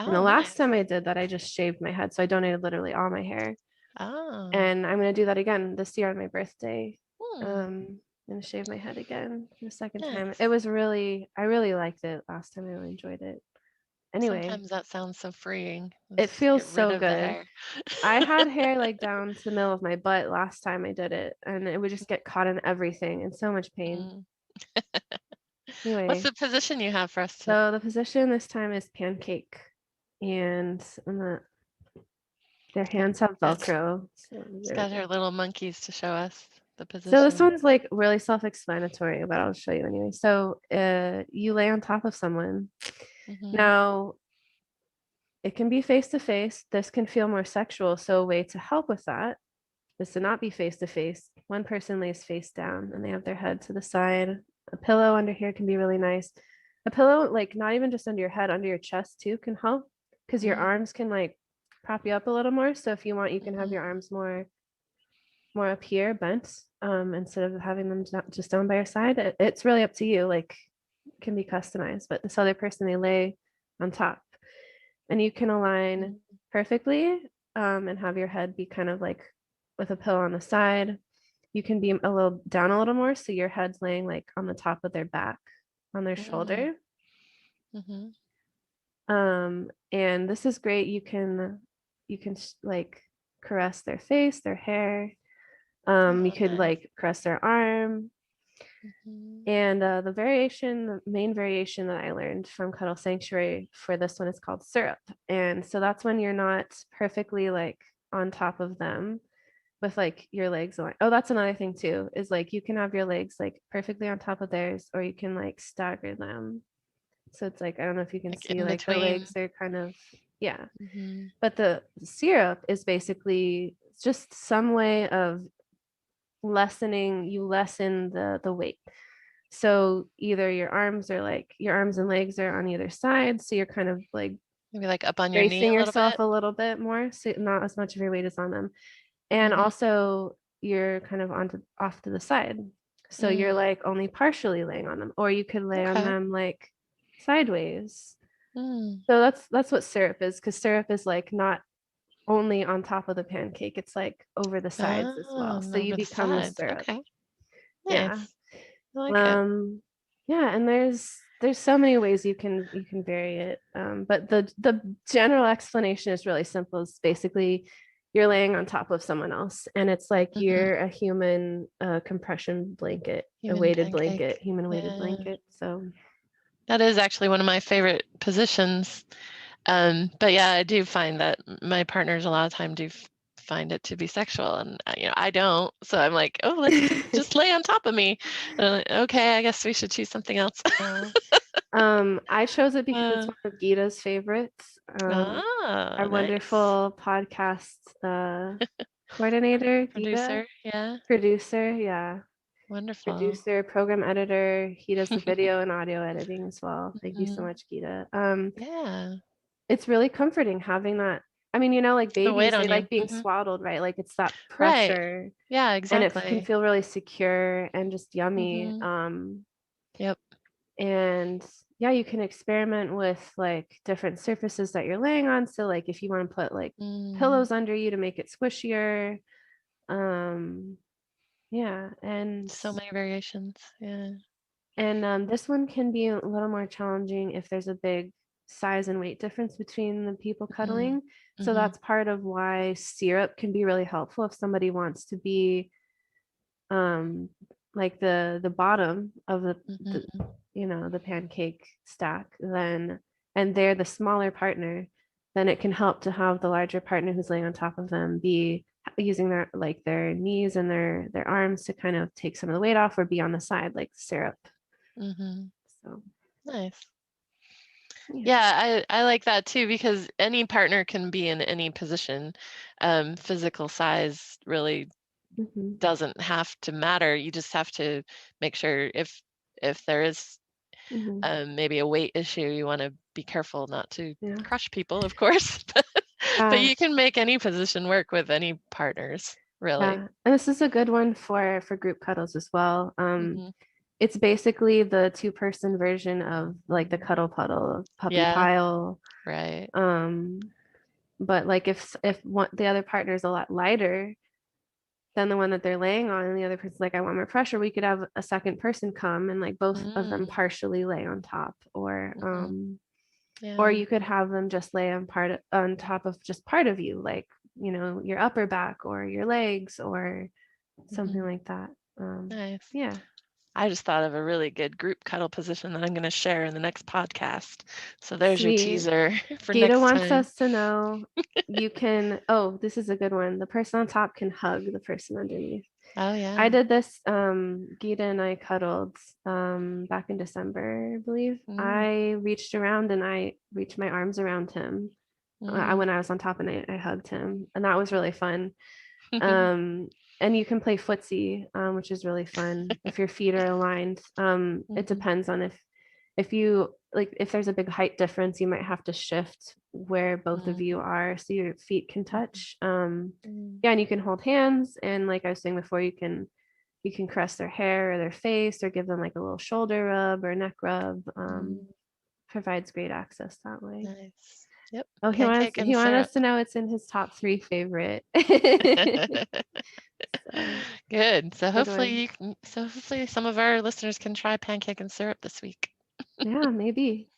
And the Oh, last nice. time I did that, I just shaved my head. So I donated literally all my hair. Oh. And I'm gonna do that again this year on my birthday. Hmm. I'm gonna shave my head again for the second time. Nice. It was really, I really liked it last time. I really enjoyed it. Anyway, Sometimes that sounds so freeing. it Just feels get rid so of the good. hair. I had hair like down to the middle of my butt last time I did it, and it would just get caught in everything and so much pain. Mm. What's Anyway, the position you have for us to? so the position this time is pancake, and their Okay. hands have Good. Velcro. She's got her little monkeys to show us the So this position. one's like really self-explanatory, but I'll show you anyway. So you lay on top of someone. hmm Now it can be face to face. This can feel more sexual. So a way to help with that is to not be face to face. One person lays face down and they have their head to the side. A pillow under here can be really nice. A pillow, like not even just under your head, under your chest too, can help because your mm arms can like prop you up a little more. So if you want, you can have hmm your arms more up here, bent, instead of having them just down by your side. It's really up to you. Like, it can be customized, but this other person they lay on top, and you can align perfectly, and have your head be kind of like with a pillow on the side. You can be a little down a little more, so your head's laying like on the top of their back, on their shoulder. hmm And this is great. You can like caress their face, their hair. You Oh, could nice. like press their arm. hmm And the main variation that I learned from Cuddle Sanctuary for this one is called syrup. And so that's when you're not perfectly like on top of them with like your legs on. Oh, that's another thing too, is like you can have your legs like perfectly on top of theirs, or you can like stagger them. So it's like, I don't know if you can Like see in like the between. legs are kind of, yeah. hmm But the syrup is basically just some way of you lessen the weight. So either your arms and legs are on either side, so you're kind of like Maybe like up on your knee bracing a little yourself bit. a little bit more, so not as much of your weight is on them. And Mhm. also you're kind of off to the side. So you're like only partially laying on them, or you could lay on Okay. them like sideways. Mm. So that's what syrup is, because syrup is like not only on top of the pancake, it's like over the sides as well. So you Over the become the sides. syrup. Okay. Yeah. Nice. I like it. Yeah, and there's so many ways you can vary it. But the general explanation is really simple. It's basically you're laying on top of someone else, and it's like Mhm. you're a human compression blanket, a Human weighted pancake. blanket, human weighted Yeah. blanket. So That is actually one of my favorite positions. But yeah, I do find that my partners a lot of time do find it to be sexual, and I don't. So I'm like, oh, let's just lay on top of me. And I'm like, okay, I guess we should choose something else. yeah. I chose it because it's Uh, one of Gita's favorites. Our nice. wonderful podcast coordinator, Gita, Producer, yeah, producer, yeah, wonderful. producer, program editor. He does the video and audio editing as well. Thank you so Mhm. much, Gita. Yeah, It's really comforting having that. I mean, like the weight babies, they on you. like being Hmm. swaddled, right? Like it's that Right. pressure, Yeah, and it can exactly. feel really secure and just yummy. Hmm. Yep. And yeah, you can experiment with like different surfaces that you're laying on. So like if you want to put like Mm. pillows under you to make it squishier. Um, yeah, So many variations. Yeah. and this one can be a little more challenging if there's a big size and weight difference between the people Hmm. cuddling. So Hmm. that's part of why syrup can be really helpful if somebody wants to be um like the bottom of the Hmm. the pancake stack, then and they're the smaller partner, then it can help to have the larger partner who's laying on top of them be using their knees and their arms to kind of take some of the weight off or be on the side like syrup. Hmm. So Nice. yeah. Yeah, I like that too because any partner can be in any position. Physical size really Hmm. doesn't have to matter. You just have to make sure if there is Hmm. maybe a weight issue, you want to be careful not to Yeah. crush people, of course. But Yeah. you can make any position work with any partners, really. Yeah. And this is a good one for group cuddles as well. Hmm. It's basically the two-person version of like the cuddle puddle, puppy Yeah, pile. right. Um, but like if the other partner is a lot lighter than the one that they're laying on, and the other person's like, I want more pressure, we could have a second person come and like both of them Mm, partially lay on top, hmm. or Yeah. you could have them just lay on top of just part of you, like your upper back or your legs or something Hmm. like that. Nice. Yeah. I just thought of a really good group cuddle position that I'm going to share in the next podcast. So there's your Sweet. teaser for Gita next wants time. us to know you can, oh, this is a good one. The person on top can hug the person underneath. Oh, I yeah. did this, Gita and I cuddled back in December, I believe. Mm, I reached around and I reached my arms around him mm. when I was on top, and I hugged him. And that was really fun. Um, and you can play footsie, which is really fun if your feet are aligned. It Mhm, depends on if you like if there's a big height difference, you might have to shift where both of mm, you are so your feet can mhm, touch. mm, Yeah, and you can hold hands, and like I was saying before, you can caress their hair or their face or give them like a little shoulder rub or neck rub. mm. Provides great access that way. Nice. Yep. Oh, Pancake and he wanted syrup. us to know it's in his top 3 favorite. So Good. good one. So hopefully some of our listeners can try pancake and syrup this week. Yeah, maybe.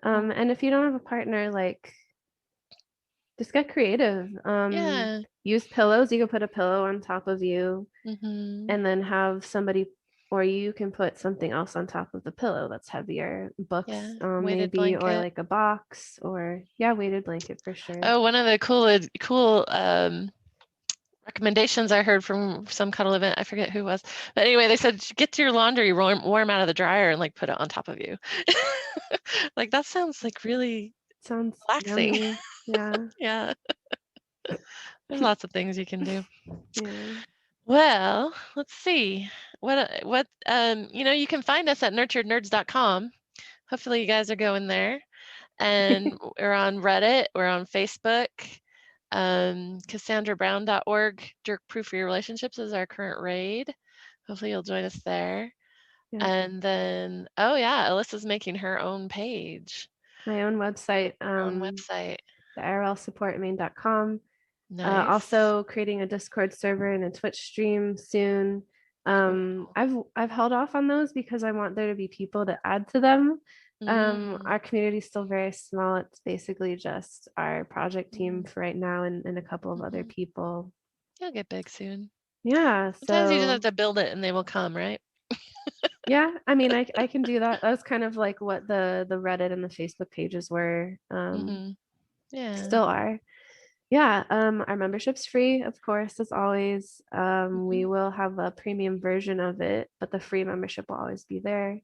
Mm. And if you don't have a partner, like just get creative. Yeah. Use pillows. You can put a pillow on top of you Hmm. and then have somebody, or you can put something else on top of the pillow that's heavier, Yeah. books, Weighted maybe, or blanket. like a box, or yeah, weighted blanket for sure. Oh, one of the cool recommendations I heard from some cuddle event. I forget who it was, but anyway, they said get your laundry warm out of the dryer and like put it on top of you. Like that sounds like really Sounds relaxing. yummy. Yeah. Yeah, there's lots of things you can do. Yeah. Well, let's see. You can find us at nurturednerds.com. Hopefully you guys are going there. And we're on Reddit. We're on Facebook. CassandraBrown.org. Jerk Proof for Your Relationships is our current raid. Hopefully you'll join us there. Yeah. And then, oh yeah, Alyssa's making her own page, My own website, her own website. the irlsupportmain.com. Nice. Also creating a Discord server and a Twitch stream soon. I've held off on those because I want there to be people to add to them. Our community is still very small. It's basically just our project team for right now and a couple of other people. You'll get big soon. Yeah. Sometimes you just So have to build it and they will come, right? yeah, I mean, I can do that. That was kind of like what the Reddit and the Facebook pages were. Yeah. Still are. Yeah, our membership's free, of course, as always. We will have a premium version of it, but the free membership will always be there.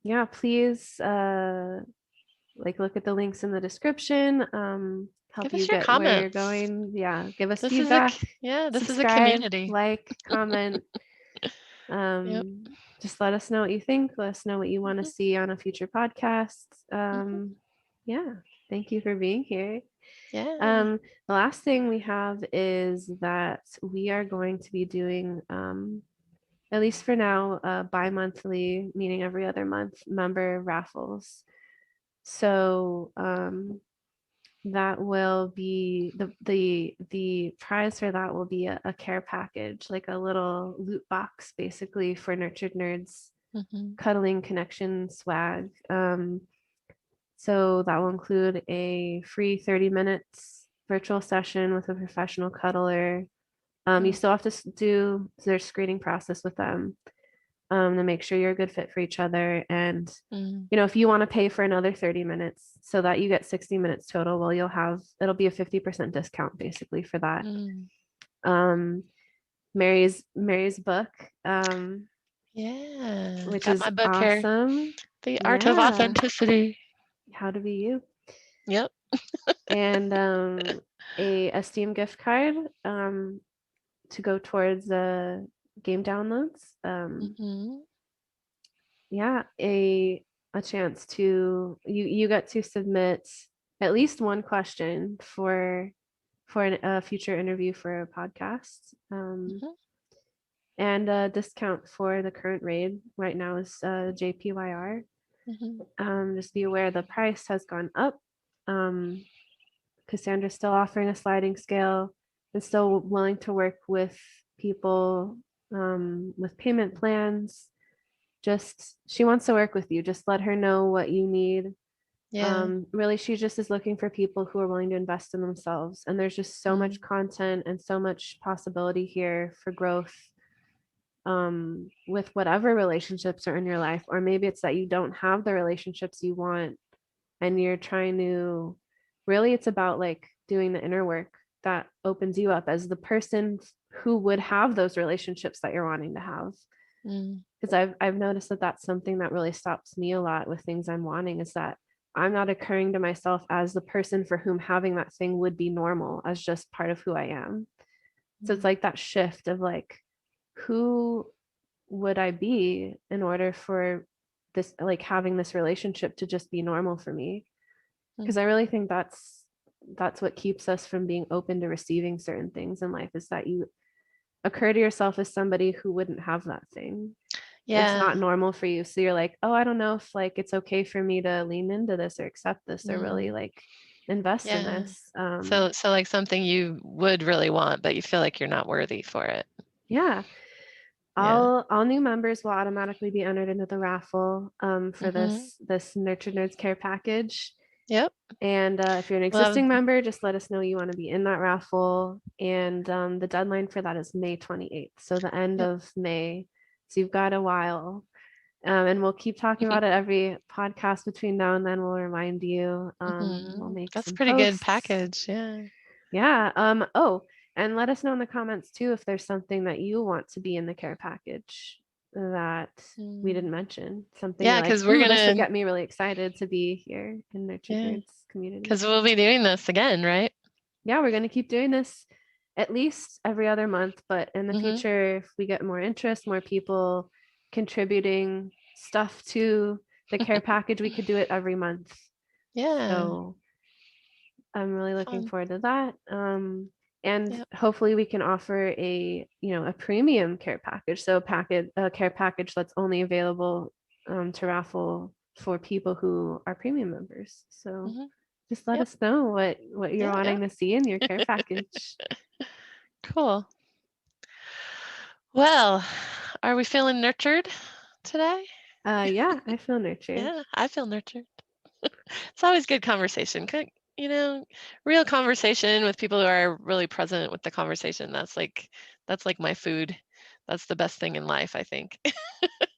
Yeah, please like look at the links in the description. Help Give you us your get where you're comments. going. Yeah, give us This feedback. this is a Subscribe, community. like, comment. Yep. Just let us know what you think. Let us know what you want to see on a future podcast. Yeah, thank you for being here. Yeah. The last thing we have is that we are going to be doing, at least for now, bi-monthly, meaning every other month, member raffles. So that will be the prize for that will be a care package, like a little loot box, basically, for Nurtured Nerds cuddling connection swag. So that will include a free 30 minutes virtual session with a professional cuddler. You still have to do their screening process with them to make sure you're a good fit for each other. And, if you want to pay for another 30 minutes so that you get 60 minutes total, well, it'll be a 50% discount basically for that. Mary's book, Yeah. which Got is my book here. awesome. The Art of Authenticity. How to be you. Yep. And a Steam gift card to go towards game downloads. Yeah, a chance to you get to submit at least one question for a future interview for a podcast. And a discount for the current raid right now is JPYR. Just be aware the price has gone up. Cassandra's still offering a sliding scale and still willing to work with people with payment plans. Just she wants to work with you. Just let her know what you need. Really, she just is looking for people who are willing to invest in themselves. And there's just so much content and so much possibility here for growth with whatever relationships are in your life. Or maybe it's that you don't have the relationships you want and you're trying to really, it's about like doing the inner work that opens you up as the person who would have those relationships that you're wanting to have. Because I've noticed that that's something that really stops me a lot with things I'm wanting, is that I'm not occurring to myself as the person for whom having that thing would be normal, as just part of who I am. So it's like that shift of like, who would I be in order for this, like having this relationship to just be normal for me? Because I really think that's what keeps us from being open to receiving certain things in life, is that you occur to yourself as somebody who wouldn't have that thing. It's not normal for you. So you're like, oh, I don't know if like it's okay for me to lean into this or accept this or really like invest in this. So like something you would really want, but you feel like you're not worthy for it. Yeah. All new members will automatically be entered into the raffle for this Nurtured Nerds care package. Yep. And if you're an existing member, just let us know you want to be in that raffle. And the deadline for that is May 28th. So the end of May. So you've got a while. And we'll keep talking about it every podcast between now and then. We'll remind you. We'll make That's some pretty posts. good package. Yeah. Yeah. Oh, and let us know in the comments too if there's something that you want to be in the care package that we didn't mention. Something you're like, we're gonna, this would get me really excited to be here in Nurtured Nerds community. Because we'll be doing this again, right? Yeah, we're gonna keep doing this at least every other month, but in the future, if we get more interest, more people contributing stuff to the care package, we could do it every month. Yeah. So I'm really looking Fun. forward to that. And Yep. hopefully we can offer a premium care package. So a care package that's only available to raffle for people who are premium members. So Hmm. just let Yep. us know what you're Yeah. wanting to see in your care package. Cool. Well, are we feeling nurtured today? Yeah, I feel nurtured. Yeah, I feel nurtured. It's always good conversation. Real conversation with people who are really present with the conversation. That's like my food. That's the best thing in life, I think.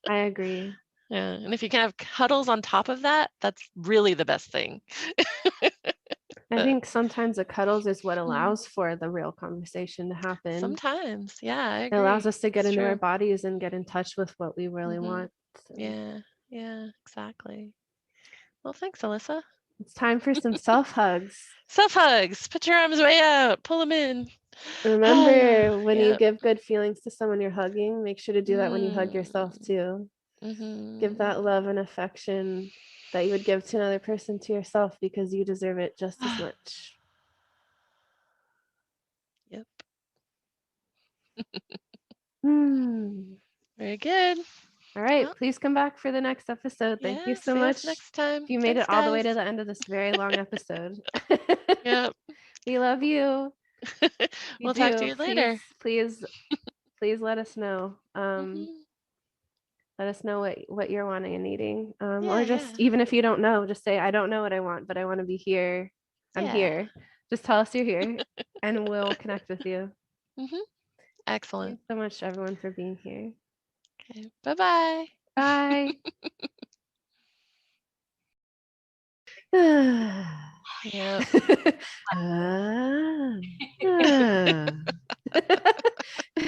I agree. Yeah, and if you can have cuddles on top of that, that's really the best thing. I But think sometimes the cuddles is what mm, allows for the real conversation to happen. sometimes, yeah, I It allows agree. us to get It's into our true. bodies and get in touch with what we really Hmm. want. So Yeah, yeah, exactly. Well, thanks, Alyssa. it's time for some self hugs. Self hugs. Put your arms way out. Pull them in. Remember, when you Yep. give good feelings to someone you're hugging, make sure to do that when you hug yourself Mm. too. Give Mm-hmm. that love and affection that you would give to another person to yourself because you deserve it just as much. Yep. Hmm. Very good. All right, Well, please come back for the next episode. Thank you yeah. so See us much. next time. If you made Thanks, it all the guys. way to the end of this very long episode, Yep. we love you. You We'll talk to do. you Please, later. please, please let us know. Hmm. Let us know what you're wanting and needing. Or Yeah, just yeah, even if you don't know, just say, I don't know what I want, but I want to be here. I'm yeah. here. Just tell us you're here and we'll connect with you. Hmm. Thank you Excellent. so much, everyone, for being here. Okay. Bye-bye. Bye. Yep. Ah, ah.